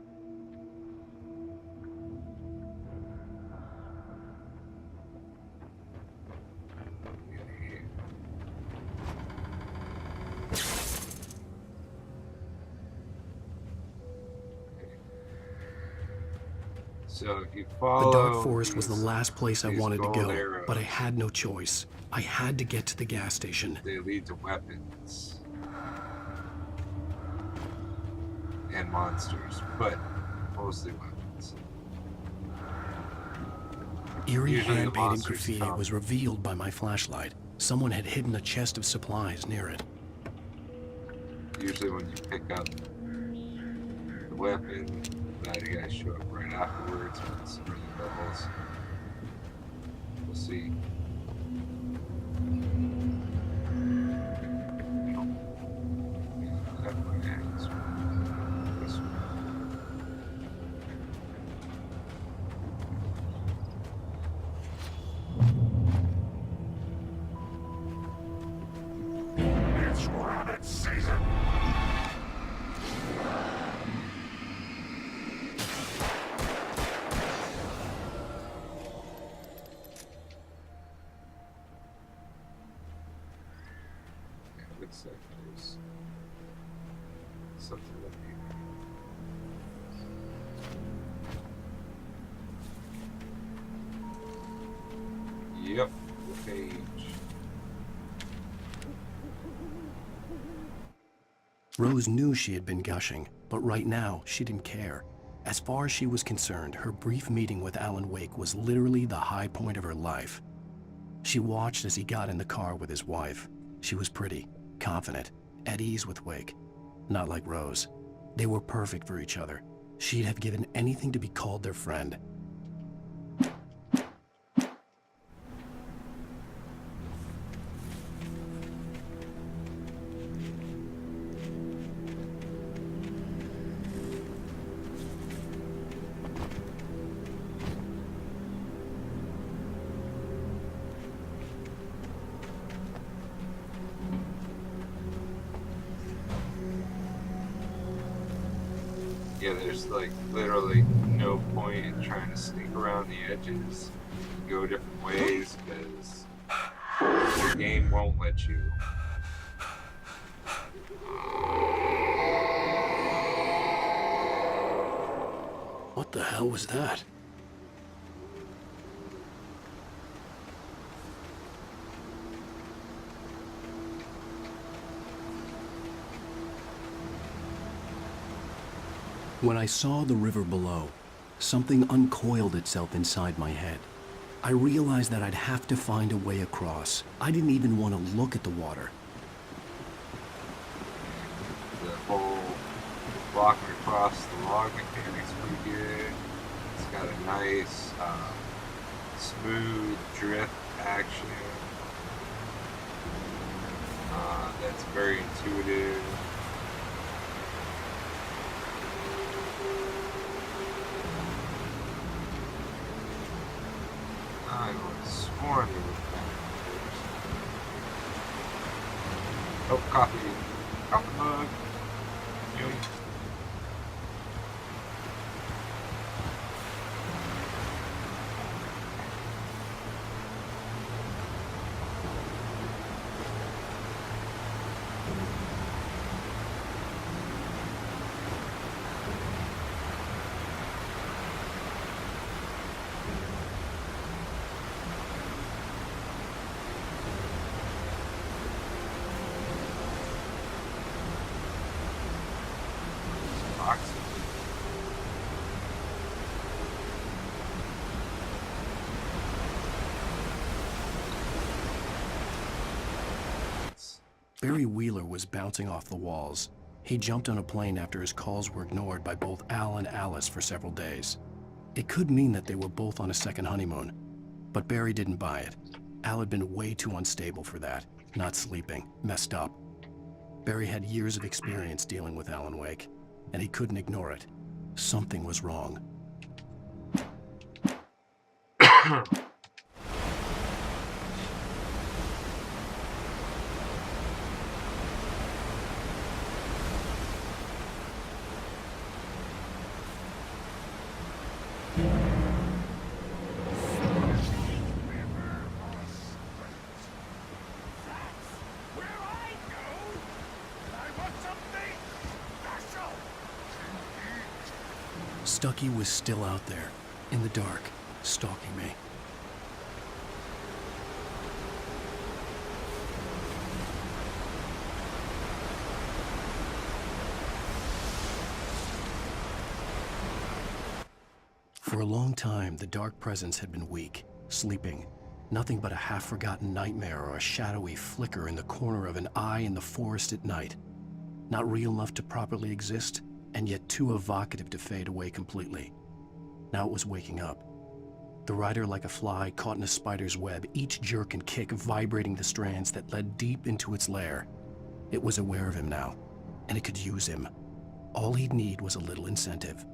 So if you follow The dark forest was the last place I wanted to go, arrows, but I had no choice. I had to get to the gas station. They lead to weapons and monsters, but mostly weapons. Eerie Usually the hand-painted monsters graffiti come. was revealed by my flashlight. Someone had hidden a chest of supplies near it. Usually when you pick up the weapon, bad guys show up right afterwards with some early levels. We'll see. I have my hands. This one. It's rabbit season. Looks like there's something up here. Yep, the page. Rose knew she had been gushing, but right now she didn't care. As far as she was concerned, her brief meeting with Alan Wake was literally the high point of her life. She watched as he got in the car with his wife. She was pretty, confident, at ease with Wake. Not like Rose. They were perfect for each other. She'd have given anything to be called their friend. Yeah, there's like literally no point in trying to sneak around the edges, go different ways, because the game won't let you. What the hell was that? When I saw the river below, something uncoiled itself inside my head. I realized that I'd have to find a way across. I didn't even want to look at the water. The whole walking across the log mechanic's pretty good. It's got a nice, smooth drift action. That's very intuitive. I would have sworn there was benefits. Oh, coffee. Coffee mug. Yoink. Barry Wheeler was bouncing off the walls. He jumped on a plane after his calls were ignored by both Al and Alice for several days. It could mean that they were both on a second honeymoon, but Barry didn't buy it. Al had been way too unstable for that, not sleeping, messed up. Barry had years of experience dealing with Alan Wake, and he couldn't ignore it. Something was wrong. Stucky was still out there, in the dark, stalking me. For a long time, the dark presence had been weak, sleeping. Nothing but a half-forgotten nightmare or a shadowy flicker in the corner of an eye in the forest at night. Not real enough to properly exist, and yet too evocative to fade away completely. Now it was waking up. The rider like a fly caught in a spider's web, each jerk and kick vibrating the strands that led deep into its lair. It was aware of him now, and it could use him. All he'd need was a little incentive.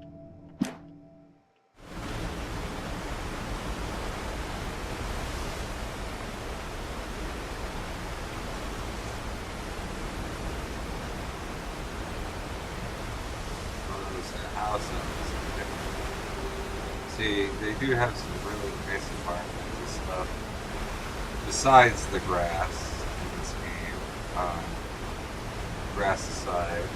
See, they do have some really nice environmental stuff besides the grass in this game. Grass aside,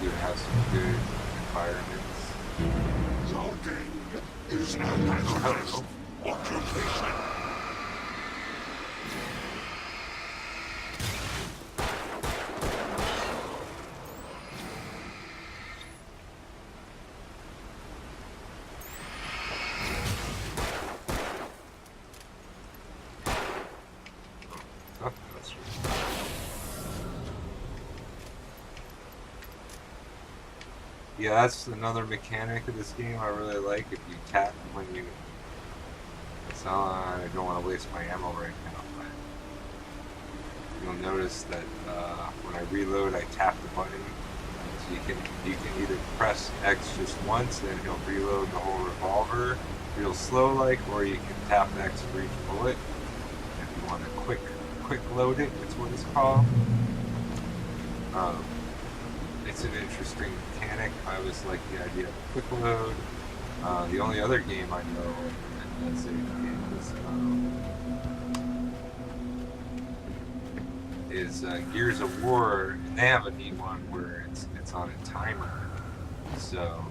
they do have some good environments. Logging is a hazardous occupation. Yeah, that's another mechanic of this game I really like. If you tap when you... I don't want to waste my ammo right now, but you'll notice that when I reload, I tap the button. So you can either press X just once, and he'll reload the whole revolver real slow like, or you can tap X for each bullet. If you want to quick load it, that's what it's called. it's an interesting mechanic. I always like the idea of a quick load. The only other game I know that does it is Gears of War, and they have a neat one where it's on a timer. So,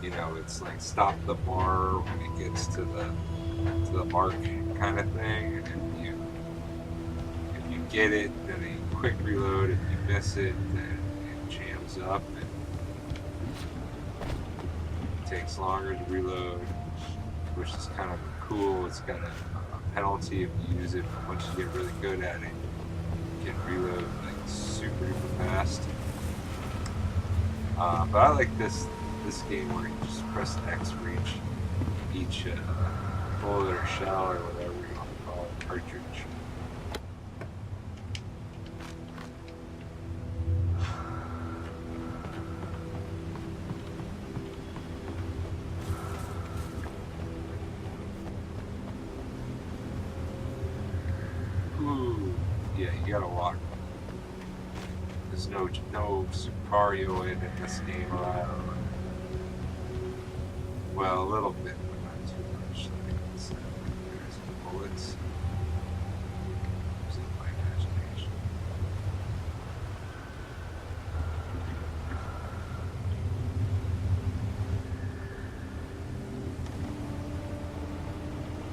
you know, it's like stop the bar when it gets to the mark kind of thing, and if you get it, then a quick reload. If you miss it, then it jams up and it takes longer to reload, which is kind of cool. It's got a penalty if you use it, but once you get really good at it, you can reload like super fast. But I like this game where you just press X for each bullet or shell or whatever you want to call it, cartridge. Ooh, yeah, you gotta walk. There's no Sicario in this game around. Well, a little bit, but not too much. There's the bullets. There's my imagination.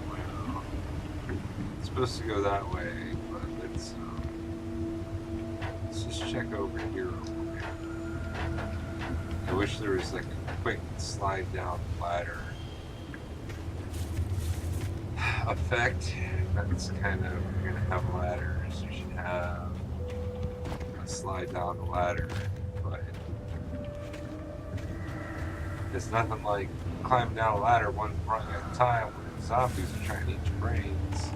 Well, it's supposed to go that way, but let's just check over here. I wish there was like a quick slide down ladder effect. That's kind of, you're gonna have ladders. You should have a slide down the ladder, but it's nothing like climbing down a ladder one rung at a time when zombies are trying to eat your brains.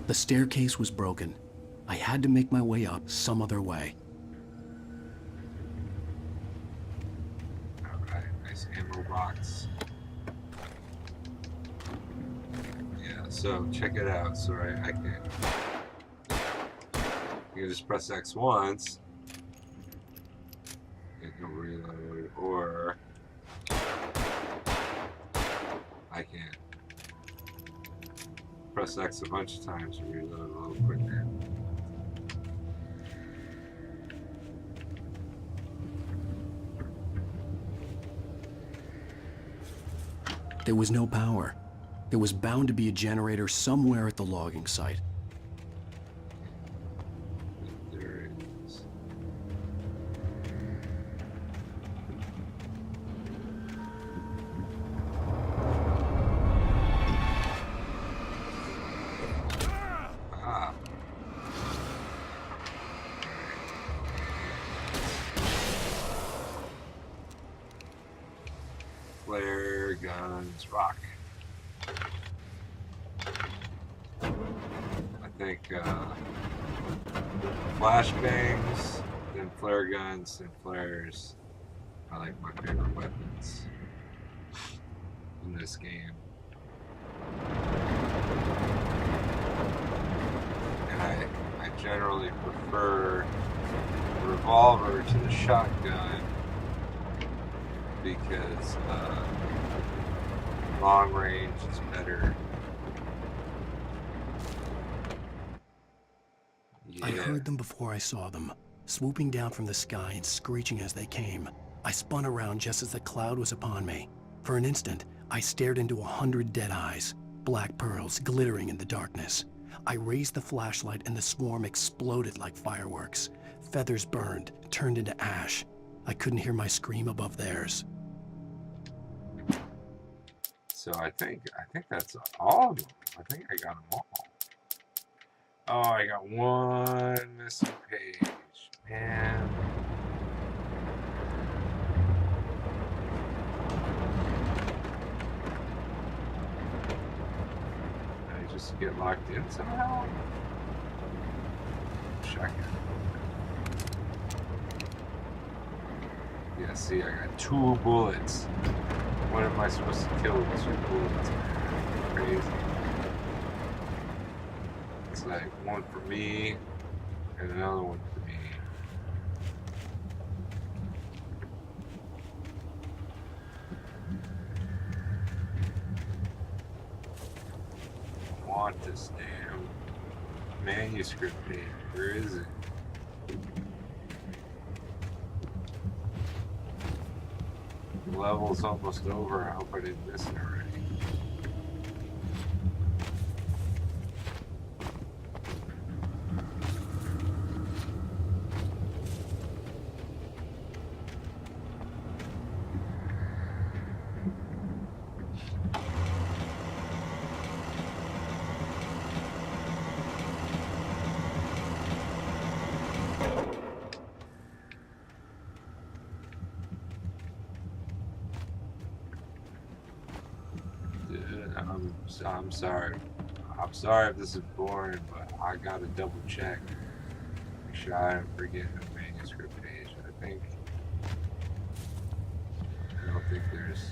The staircase was broken. I had to make my way up some other way. Alright, nice ammo box. Yeah, so check it out. So I can just press X once. It can reload, or I can press X a bunch of times to reload a little quicker. There was no power. There was bound to be a generator somewhere at the logging site. There it is. Flare guns rock. I think flashbangs, then flare guns, and flares are like my favorite weapons in this game. And I generally prefer the revolver to the shotgun, because long range is better. Yeah. I heard them before I saw them, swooping down from the sky and screeching as they came. I spun around just as the cloud was upon me. For an instant, I stared into 100 dead eyes, black pearls glittering in the darkness. I raised the flashlight and the swarm exploded like fireworks. Feathers burned, turned into ash. I couldn't hear my scream above theirs. So I think that's all of them. I think I got them all. Oh, I got one missing page. Man. Did I just get locked in somehow? Check it. Yeah, see, I got 2 bullets. What am I supposed to kill with 2 bullets? Crazy. It's like one for me and another one for me. I want this damn manuscript page. Where is it? The level's almost over. I hope I didn't miss it already. I'm sorry. I'm sorry if this is boring, but I gotta double check. Make sure I didn't forget the manuscript page. I don't think there's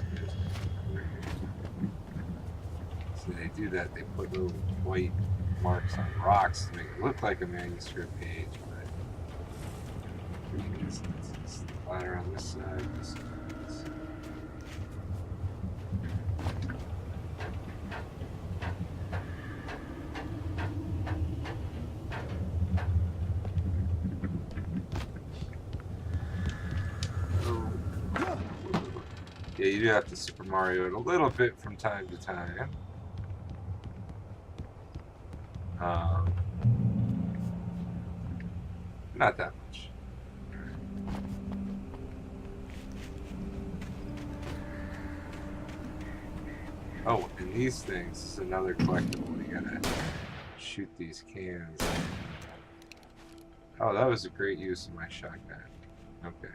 so they do that, they put little white marks on rocks to make it look like a manuscript page, but it's flatter on this side, this side. Yeah, you do have to Super Mario it a little bit from time to time. Not that much. Oh, and these things, this is another collectible. You gotta shoot these cans. Oh, that was a great use of my shotgun. Okay.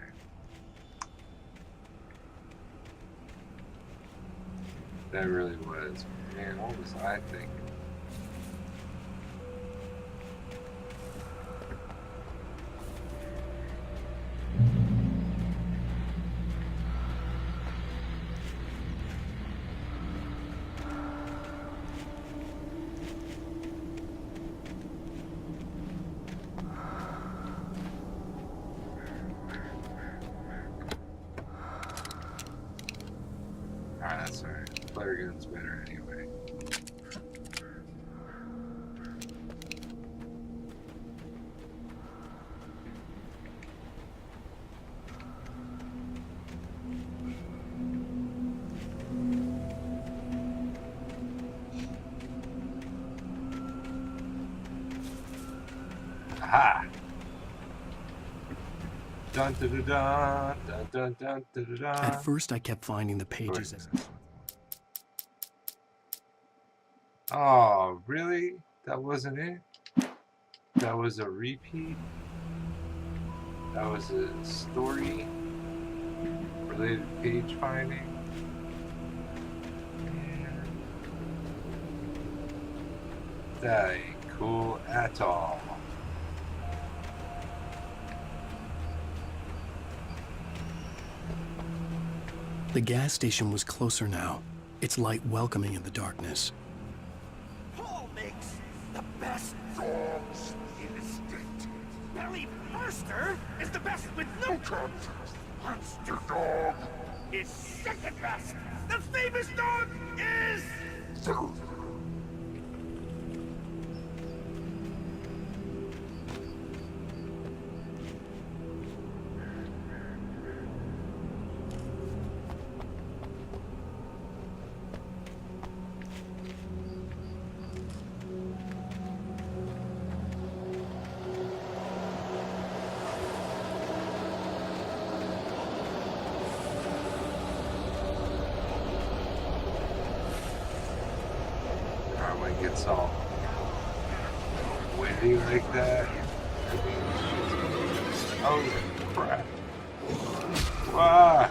That really was. Man, what was I thinking? Alright, that's alright. Flare gun's better anyway. Aha! Dun dun dun dun dun dun dun dun dun. At first, I kept finding the pages as Oh, really? That wasn't it? That was a repeat? That was a story related page finding? Man. That ain't cool at all. the gas station was closer now, its light welcoming in the darkness. Paul makes the best dogs in the state. Belly Burster is the best with no contest. Monster Dog is second best. The famous dog is... Gets all windy like that. Oh crap. Wow.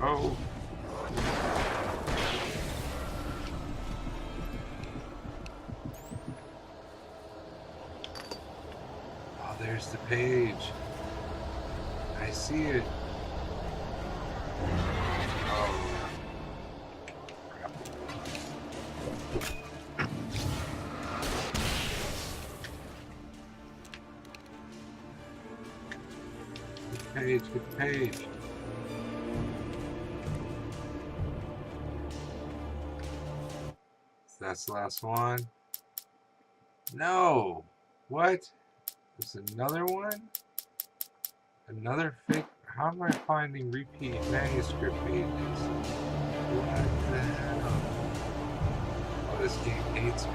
Oh. Oh, there's the page. I see it. Oh. Good page, good page. That's the last one. No! What? There's another one? Another fake? How am I finding repeat manuscript pages? What the hell? Oh, this game hates me.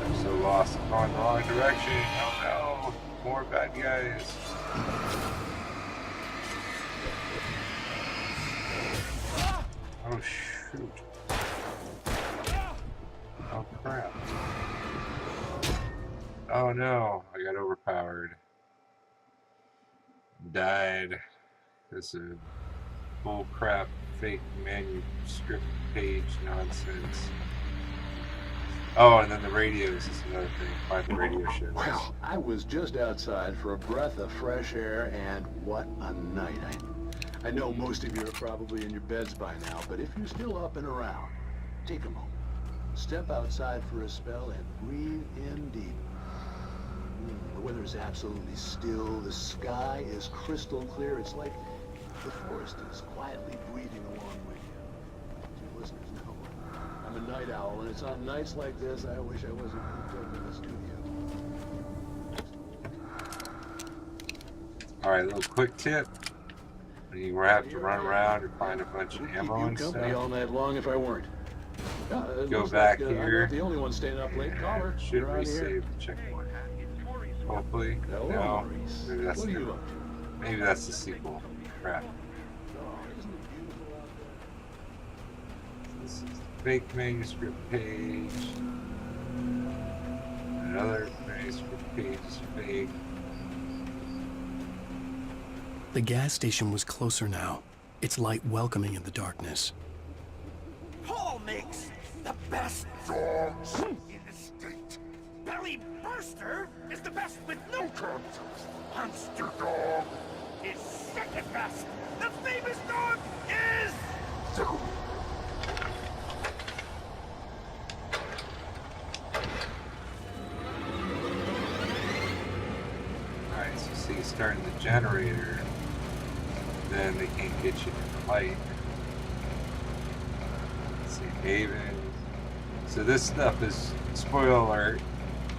I'm so lost. I'm going the wrong direction. Oh no! More bad guys. Oh shoot. Oh crap. Oh no, I got overpowered. Died. This is bull crap, fake manuscript page nonsense. Oh, and then the radios is another thing. Find the radio shows. Well, I was just outside for a breath of fresh air, and what a night. I know most of you are probably in your beds by now, but if you're still up and around, take a moment. Step outside for a spell and breathe in deep. The weather is absolutely still. The sky is crystal clear. It's like the forest is quietly breathing along with you. As your listeners know, I'm a night owl, and it's on nights like this I wish I wasn't cooped up in the studio. Alright, little quick tip. You have to run around and find a bunch of ammo and company stuff. all night long if I weren't. Go back I'm here. not the only one staying up late. Caller, Should you're on resave here. the checkpoint. Hopefully. Hello, No. Maurice. Maybe that's What are you the, up to? maybe that's the sequel. Crap. Oh, isn't it beautiful out there? This is the fake manuscript page. Another manuscript page is fake. The gas station was closer now, its light welcoming in the darkness. Paul makes the best dogs in the state. Belly Burster is the best with no terms. Monster Dog is second best. The famous dog is... Alright, so see, starting the generator, then they can't get you to the light. Let's see, Haven. So this stuff is, spoiler alert,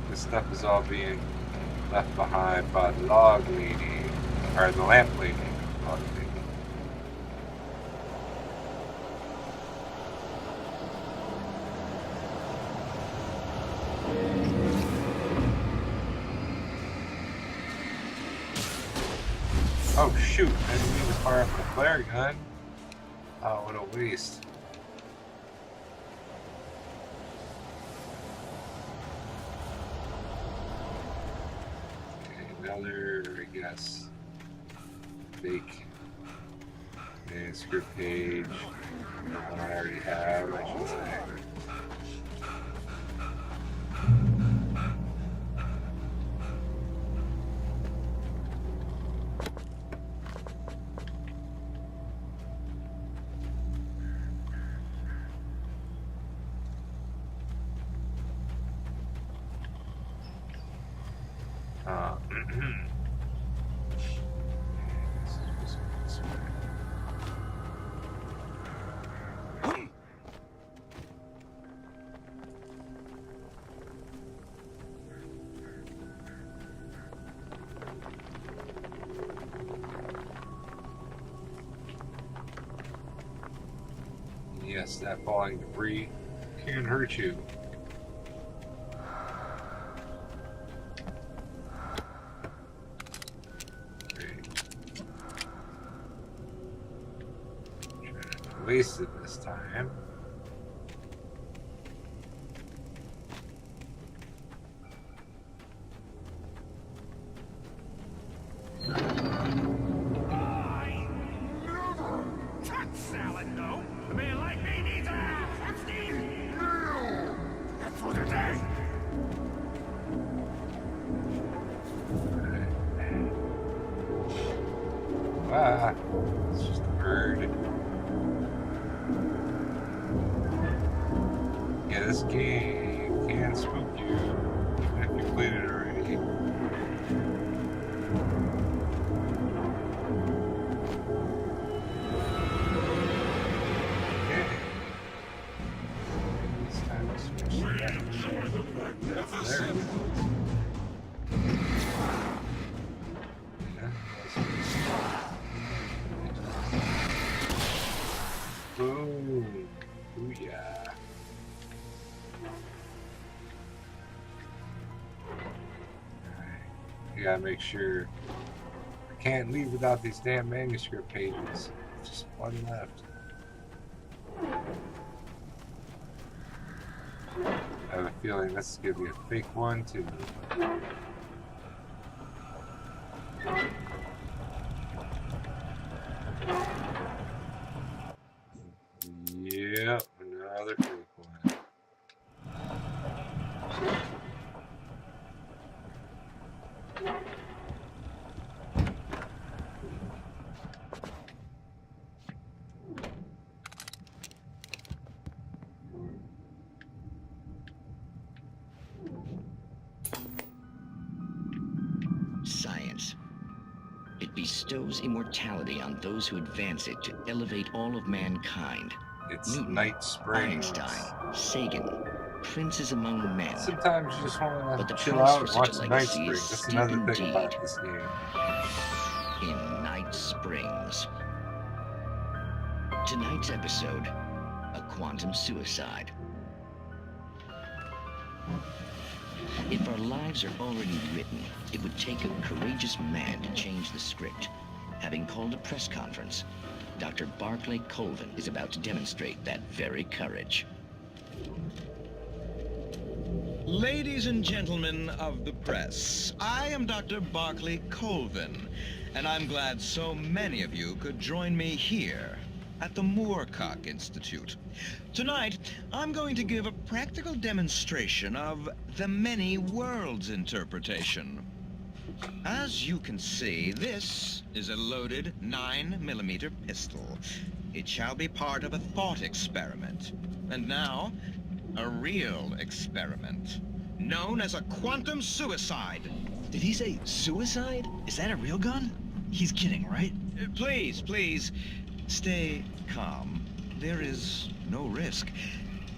this stuff is all being left behind by the log lady, or the lamp lady. Log lady. Oh shoot, I didn't mean to fire up the flare gun. Oh, what a waste. Okay, another, I guess, fake manuscript page. One I already have, I should say. Yes, that falling debris can hurt you. Wasted this time. Ah, it's just a bird. Yeah, this game can spook you if you played it already. Okay. This time we'll switch to that. There it goes. Yeah, boom. Booyah. You gotta make sure. I can't leave without these damn manuscript pages. Just one left. I have a feeling this is gonna be a fake one too. Yep, another fake one. Science. It bestows immortality on those who advance it to elevate all of mankind. It's Newton, Night Springs. Einstein, Sagan, princes among men. Sometimes you just want But the to chill price out for and such watch a Night legacy is Springs. That's steep another thing indeed. about this game. In Night Springs. Tonight's episode, a quantum suicide. If our lives are already written, it would take a courageous man to change the script. Having called a press conference, Dr. Barclay Colvin is about to demonstrate that very courage. Ladies and gentlemen of the press, I am Dr. Barclay Colvin, and I'm glad so many of you could join me here at the Moorcock Institute. Tonight, I'm going to give a practical demonstration of the many worlds interpretation. As you can see, this is a loaded 9mm pistol. It shall be part of a thought experiment. And now, a real experiment, known as a quantum suicide. Did he say suicide? Is that a real gun? He's kidding, right? Please, please, stay calm. There is no risk.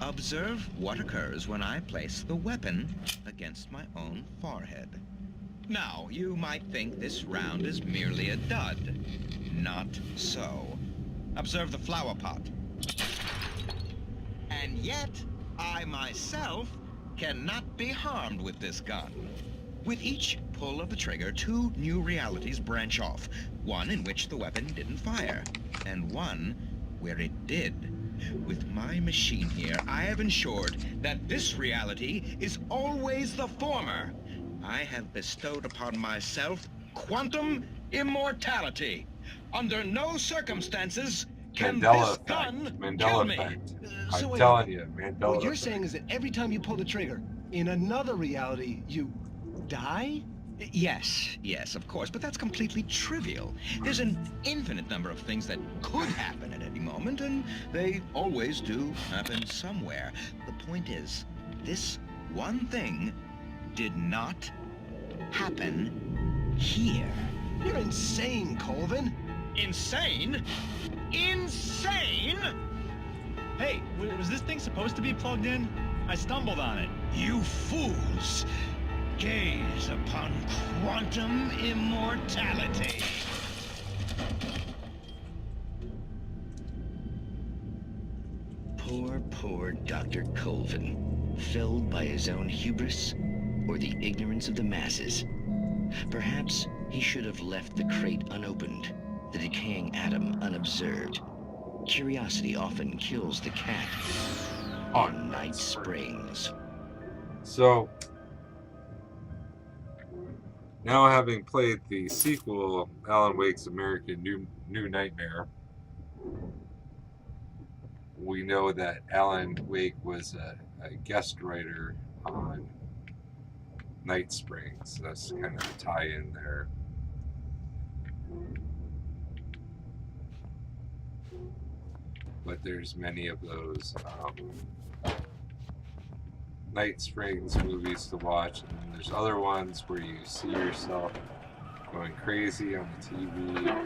Observe what occurs when I place the weapon against my own forehead. Now, you might think this round is merely a dud. Not so. Observe the flower pot. And yet, I myself cannot be harmed with this gun. With each pull of the trigger, two new realities branch off. One in which the weapon didn't fire, and one where it did. With my machine here, I have ensured that this reality is always the former. I have bestowed upon myself quantum immortality. Under no circumstances can this gun kill me. So I'm telling you, Mandela what you're Effect. saying is that every time you pull the trigger, in another reality, you die? Yes, yes, of course, but that's completely trivial. There's an infinite number of things that could happen at any moment, and they always do happen somewhere. The point is, this one thing did not happen here. You're insane, Colvin. Insane? Insane? Hey, was this thing supposed to be plugged in? I stumbled on it. You fools! Gaze upon quantum immortality. Poor Dr. Colvin, felled by his own hubris or the ignorance of the masses. Perhaps he should have left the crate unopened, the decaying atom unobserved. Curiosity often kills the cat. On Night Springs. So, now having played the sequel, Alan Wake's American New Nightmare, we know that Alan Wake was a guest writer on Night Springs. So that's kind of a tie-in there. but there's many of those Night Springs movies to watch, and then there's other ones where you see yourself going crazy on the TV.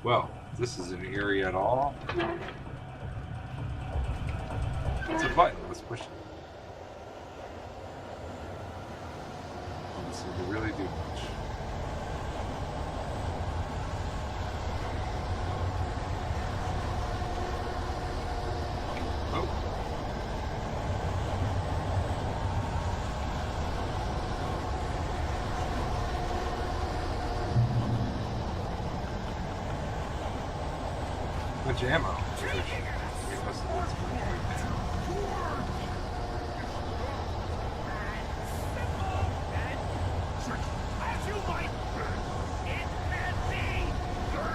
Well, this isn't eerie at all. It's a button. Let's push it. Doesn't seem to really do much. Oh. Bunch of ammo. We must have lost money right now. As you might, it can be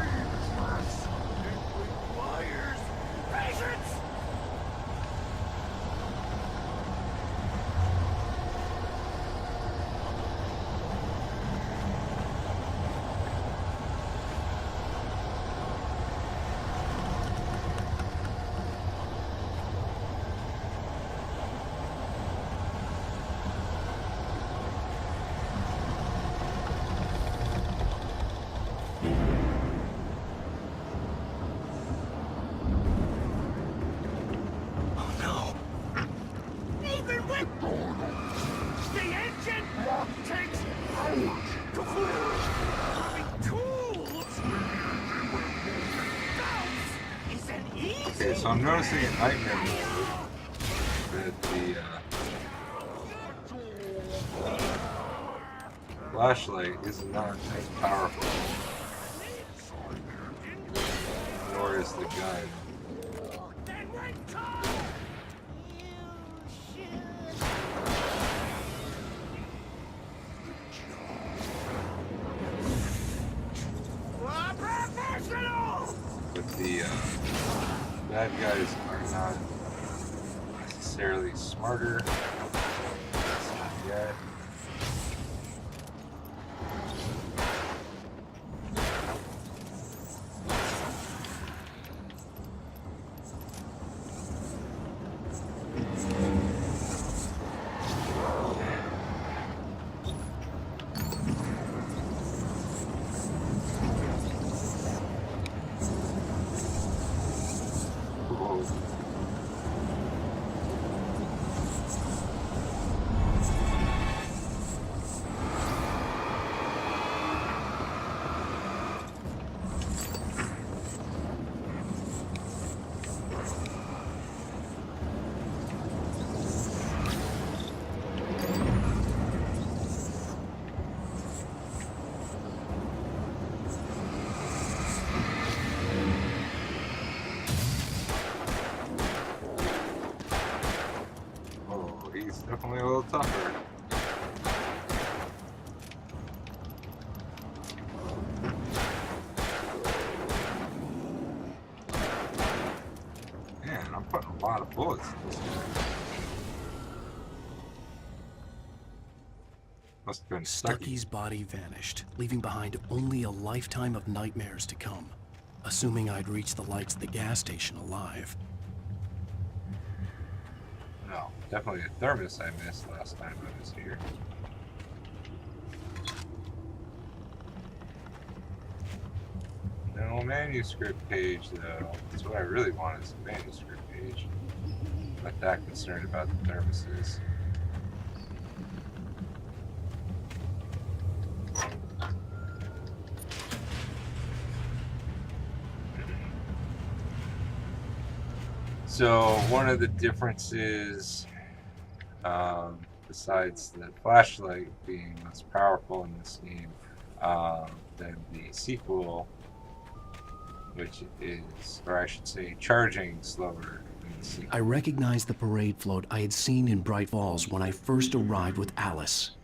dangerous. It requires patience. Even with the engine takes hours to clear. Having tools isn't easy. Okay, so I'm noticing in Nightmare mode that the flashlight is not as powerful, nor is the gun. But the bad guys are not necessarily smarter. That's not yet. He's definitely a little tougher. Man, I'm putting a lot of bullets in this guy. Must have been Stucky's body vanished, leaving behind only a lifetime of nightmares to come, assuming I'd reach the lights at the gas station alive. No, definitely a thermos I missed last time I was here. No manuscript page though. That's what I really want is a manuscript page. I'm not that concerned about the thermoses. So one of the differences, besides the flashlight being less powerful in this game than the sequel, which is, or I should say, charging slower than the sequel. I recognized the parade float I had seen in Bright Falls when I first arrived with Alice.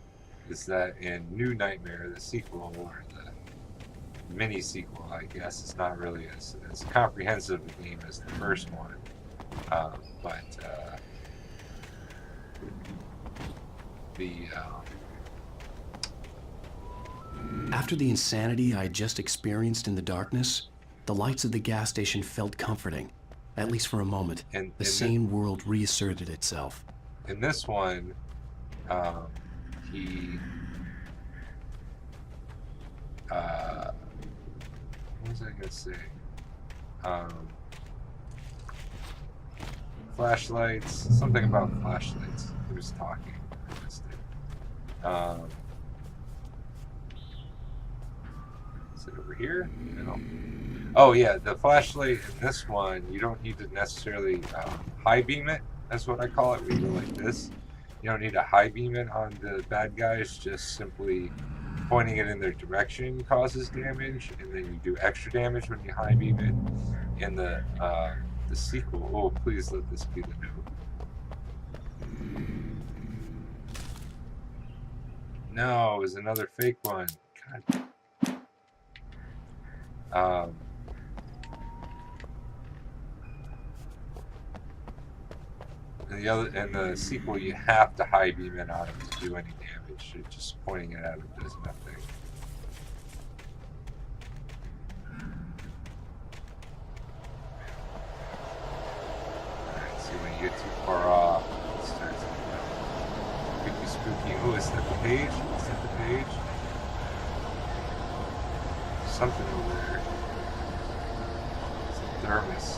Is that in New Nightmare, the sequel, or the mini sequel, I guess, is not really as comprehensive a game as the first one. After the insanity I had just experienced in the darkness, The lights of the gas station felt comforting, at least for a moment. And the sane world reasserted itself. In this one, he... what was I going to say? Flashlights, something about flashlights. He was talking. I missed it. Is it over here? No. Oh yeah, the flashlight in this one, you don't need to necessarily high beam it. That's what I call it. We go like this. You don't need to high beam it on the bad guys. Just simply pointing it in their direction causes damage, and then you do extra damage when you high beam it. In the sequel, oh please let this be the new. No, it was another fake one. God. In the sequel, you have to high beam it on him to do any damage. Just pointing it at him does nothing. Alright, see when you get too far off, it starts to get spooky. Oh, is that the page? Is that the page? Something over there. It's a thermos.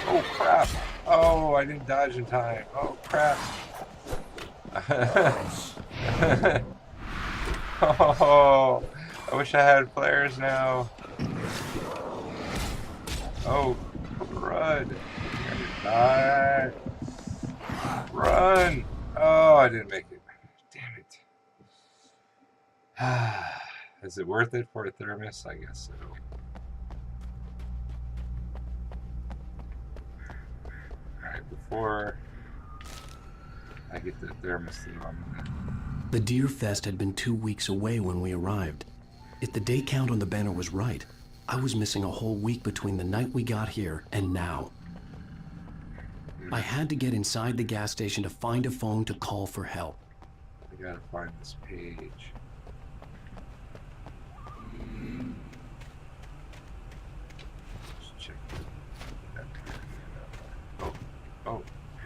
Oh crap! Oh, I didn't dodge in time. Oh crap! Oh, I wish I had flares now. Oh, run! Die! Run! Oh, I didn't make it. Damn it. Is it worth it for a thermos? I guess so. Before I get the thermos on. The Deer Fest had been 2 weeks away when we arrived. If the day count on the banner was right, I was missing a whole week between the night we got here and now. I had to get inside the gas station to find a phone to call for help. I gotta find this page.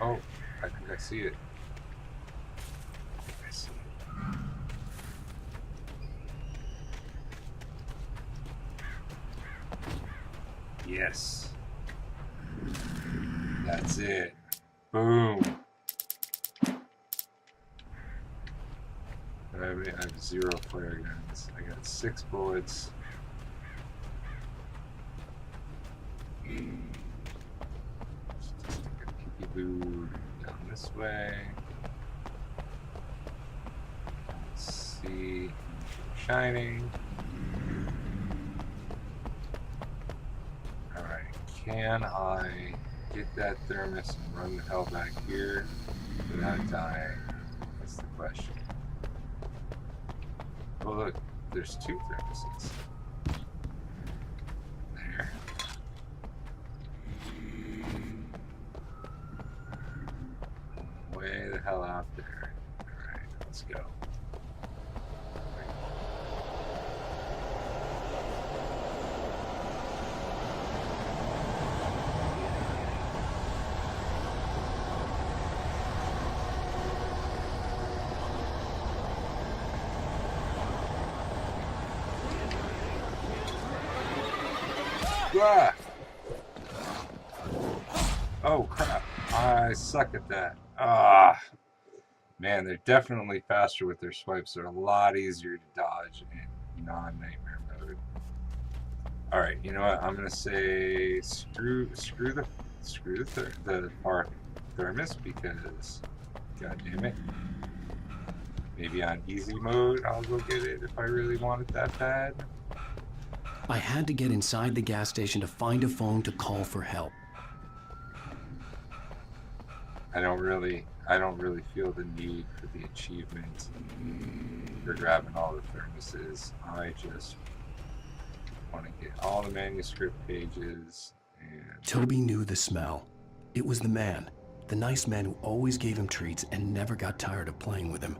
Oh, I think I see it. I see it. Yes. That's it. Boom. I have 0 flare guns. I got 6 bullets. Boo down this way. Let's see. Shining. Alright, can I get that thermos and run the hell back here without dying? That's the question. Oh look, there's 2 thermoses. There. Way the hell out there. Alright, let's go. Ah! Oh crap, I suck at that. Ah, man, they're definitely faster with their swipes. They're a lot easier to dodge in non-nightmare mode. All right, you know what? I'm gonna say screw the thermos because, god damn it. Maybe on easy mode, I'll go get it if I really want it that bad. I had to get inside the gas station to find a phone to call for help. I don't really feel the need for the achievement for grabbing all the thermoses. I just want to get all the manuscript pages and... Toby knew the smell. It was the man, the nice man who always gave him treats and never got tired of playing with him.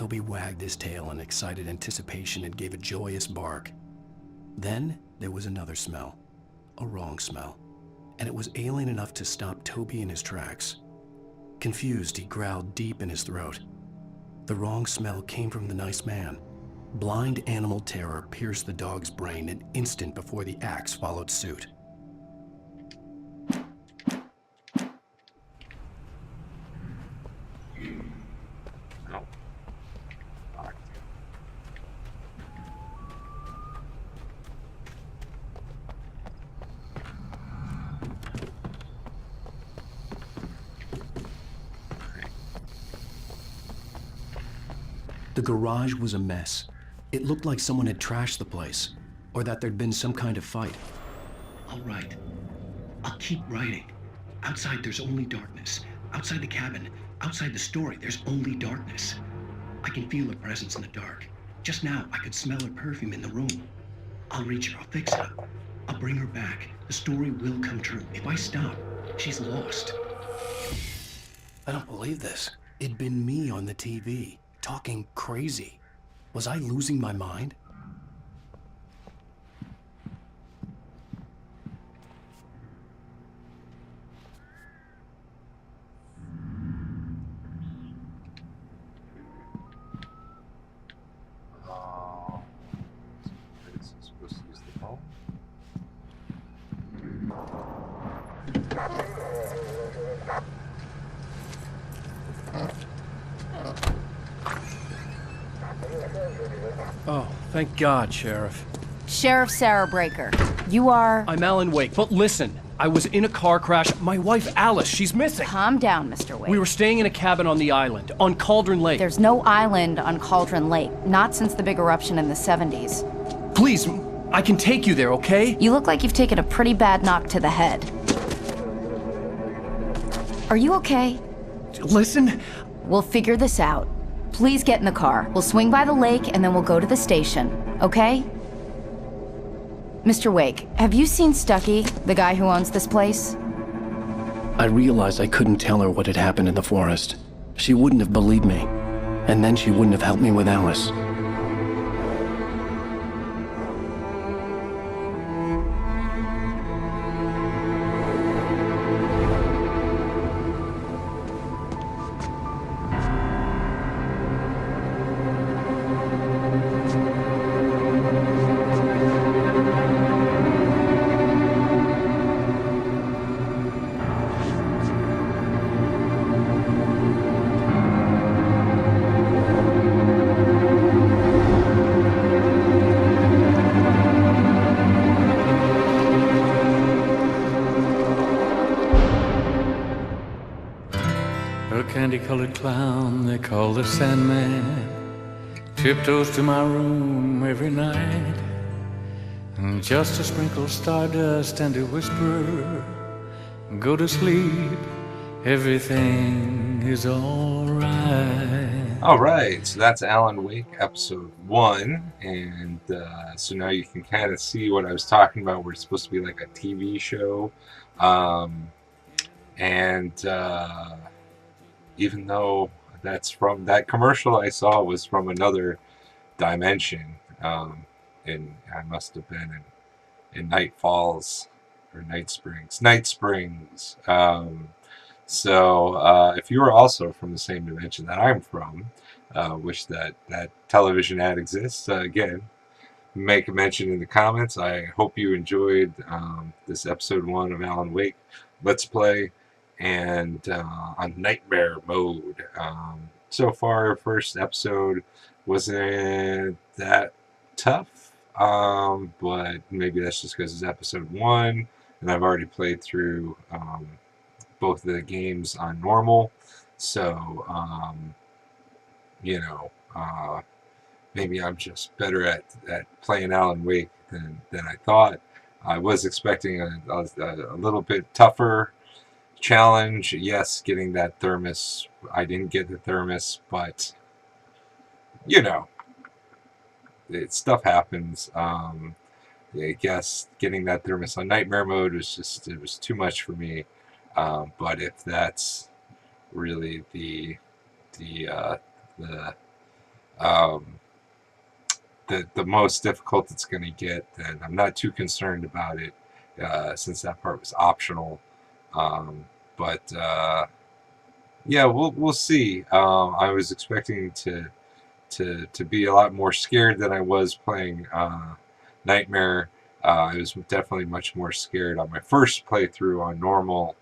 Toby wagged his tail in excited anticipation and gave a joyous bark. Then there was another smell, a wrong smell, and it was alien enough to stop Toby in his tracks. Confused, he growled deep in his throat. The wrong smell came from the nice man. Blind animal terror pierced the dog's brain an instant before the axe followed suit. The garage was a mess. It looked like someone had trashed the place, or that there'd been some kind of fight. All right. I'll keep writing. Outside, there's only darkness. Outside the cabin, outside the story, there's only darkness. I can feel her presence in the dark. Just now, I could smell her perfume in the room. I'll reach her. I'll fix it up. I'll bring her back. The story will come true. If I stop, she's lost. I don't believe this. It'd been me on the TV, talking crazy. Was I losing my mind? Is it supposed to use the phone? Oh, thank God, Sheriff. Sheriff Sarah Breaker, you are... I'm Alan Wake, but listen, I was in a car crash. My wife, Alice, she's missing. Calm down, Mr. Wake. We were staying in a cabin on the island, on Cauldron Lake. There's no island on Cauldron Lake, not since the big eruption in the 70s. Please, I can take you there, okay? You look like you've taken a pretty bad knock to the head. Are you okay? Listen. We'll figure this out. Please get in the car. We'll swing by the lake and then we'll go to the station, okay? Mr. Wake, have you seen Stucky, the guy who owns this place? I realized I couldn't tell her what had happened in the forest. She wouldn't have believed me. And then she wouldn't have helped me with Alice. A candy-colored clown they call the Sandman tiptoes to my room every night, and just to sprinkle stardust and to whisper, go to sleep, everything is alright. Alright, so that's Alan Wake, episode 1, and so now you can kind of see what I was talking about, where it's supposed to be like a TV show, even though that's from that commercial I saw was from another dimension, and I must have been in Night Falls or Night Springs. So if you are also from the same dimension that I'm from, wish that television ad exists, again, make a mention in the comments. I hope you enjoyed this episode 1 of Alan Wake Let's Play, and on nightmare mode. So far, first episode wasn't that tough, but maybe that's just because it's episode 1, and I've already played through both of the games on normal, so maybe I'm just better at playing Alan Wake than I thought. I was expecting a little bit tougher challenge. Yes, getting that thermos. I didn't get the thermos, but stuff happens. I guess getting that thermos on nightmare mode it was too much for me. But if that's really the the most difficult it's going to get, then I'm not too concerned about it, since that part was optional. But yeah, we'll see. I was expecting to be a lot more scared than I was playing Nightmare. I was definitely much more scared on my first playthrough on normal,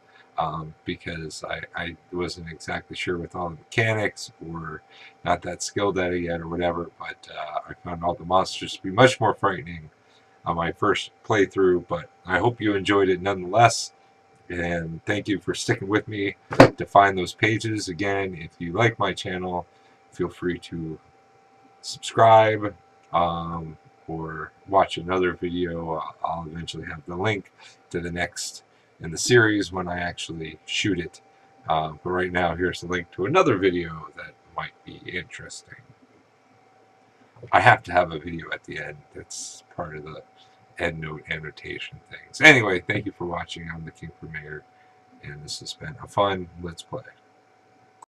because I wasn't exactly sure with all the mechanics, or not that skilled at it yet, or whatever. But I found all the monsters to be much more frightening on my first playthrough. But I hope you enjoyed it nonetheless. And thank you for sticking with me to find those pages. Again, if you like my channel, feel free to subscribe, or watch another video. I'll eventually have the link to the next in the series when I actually shoot it. But right now, here's the link to another video that might be interesting. I have to have a video at the end. That's part of the EndNote annotation things. Anyway, thank you for watching. I'm the King for Mayor, and this has been a fun Let's Play.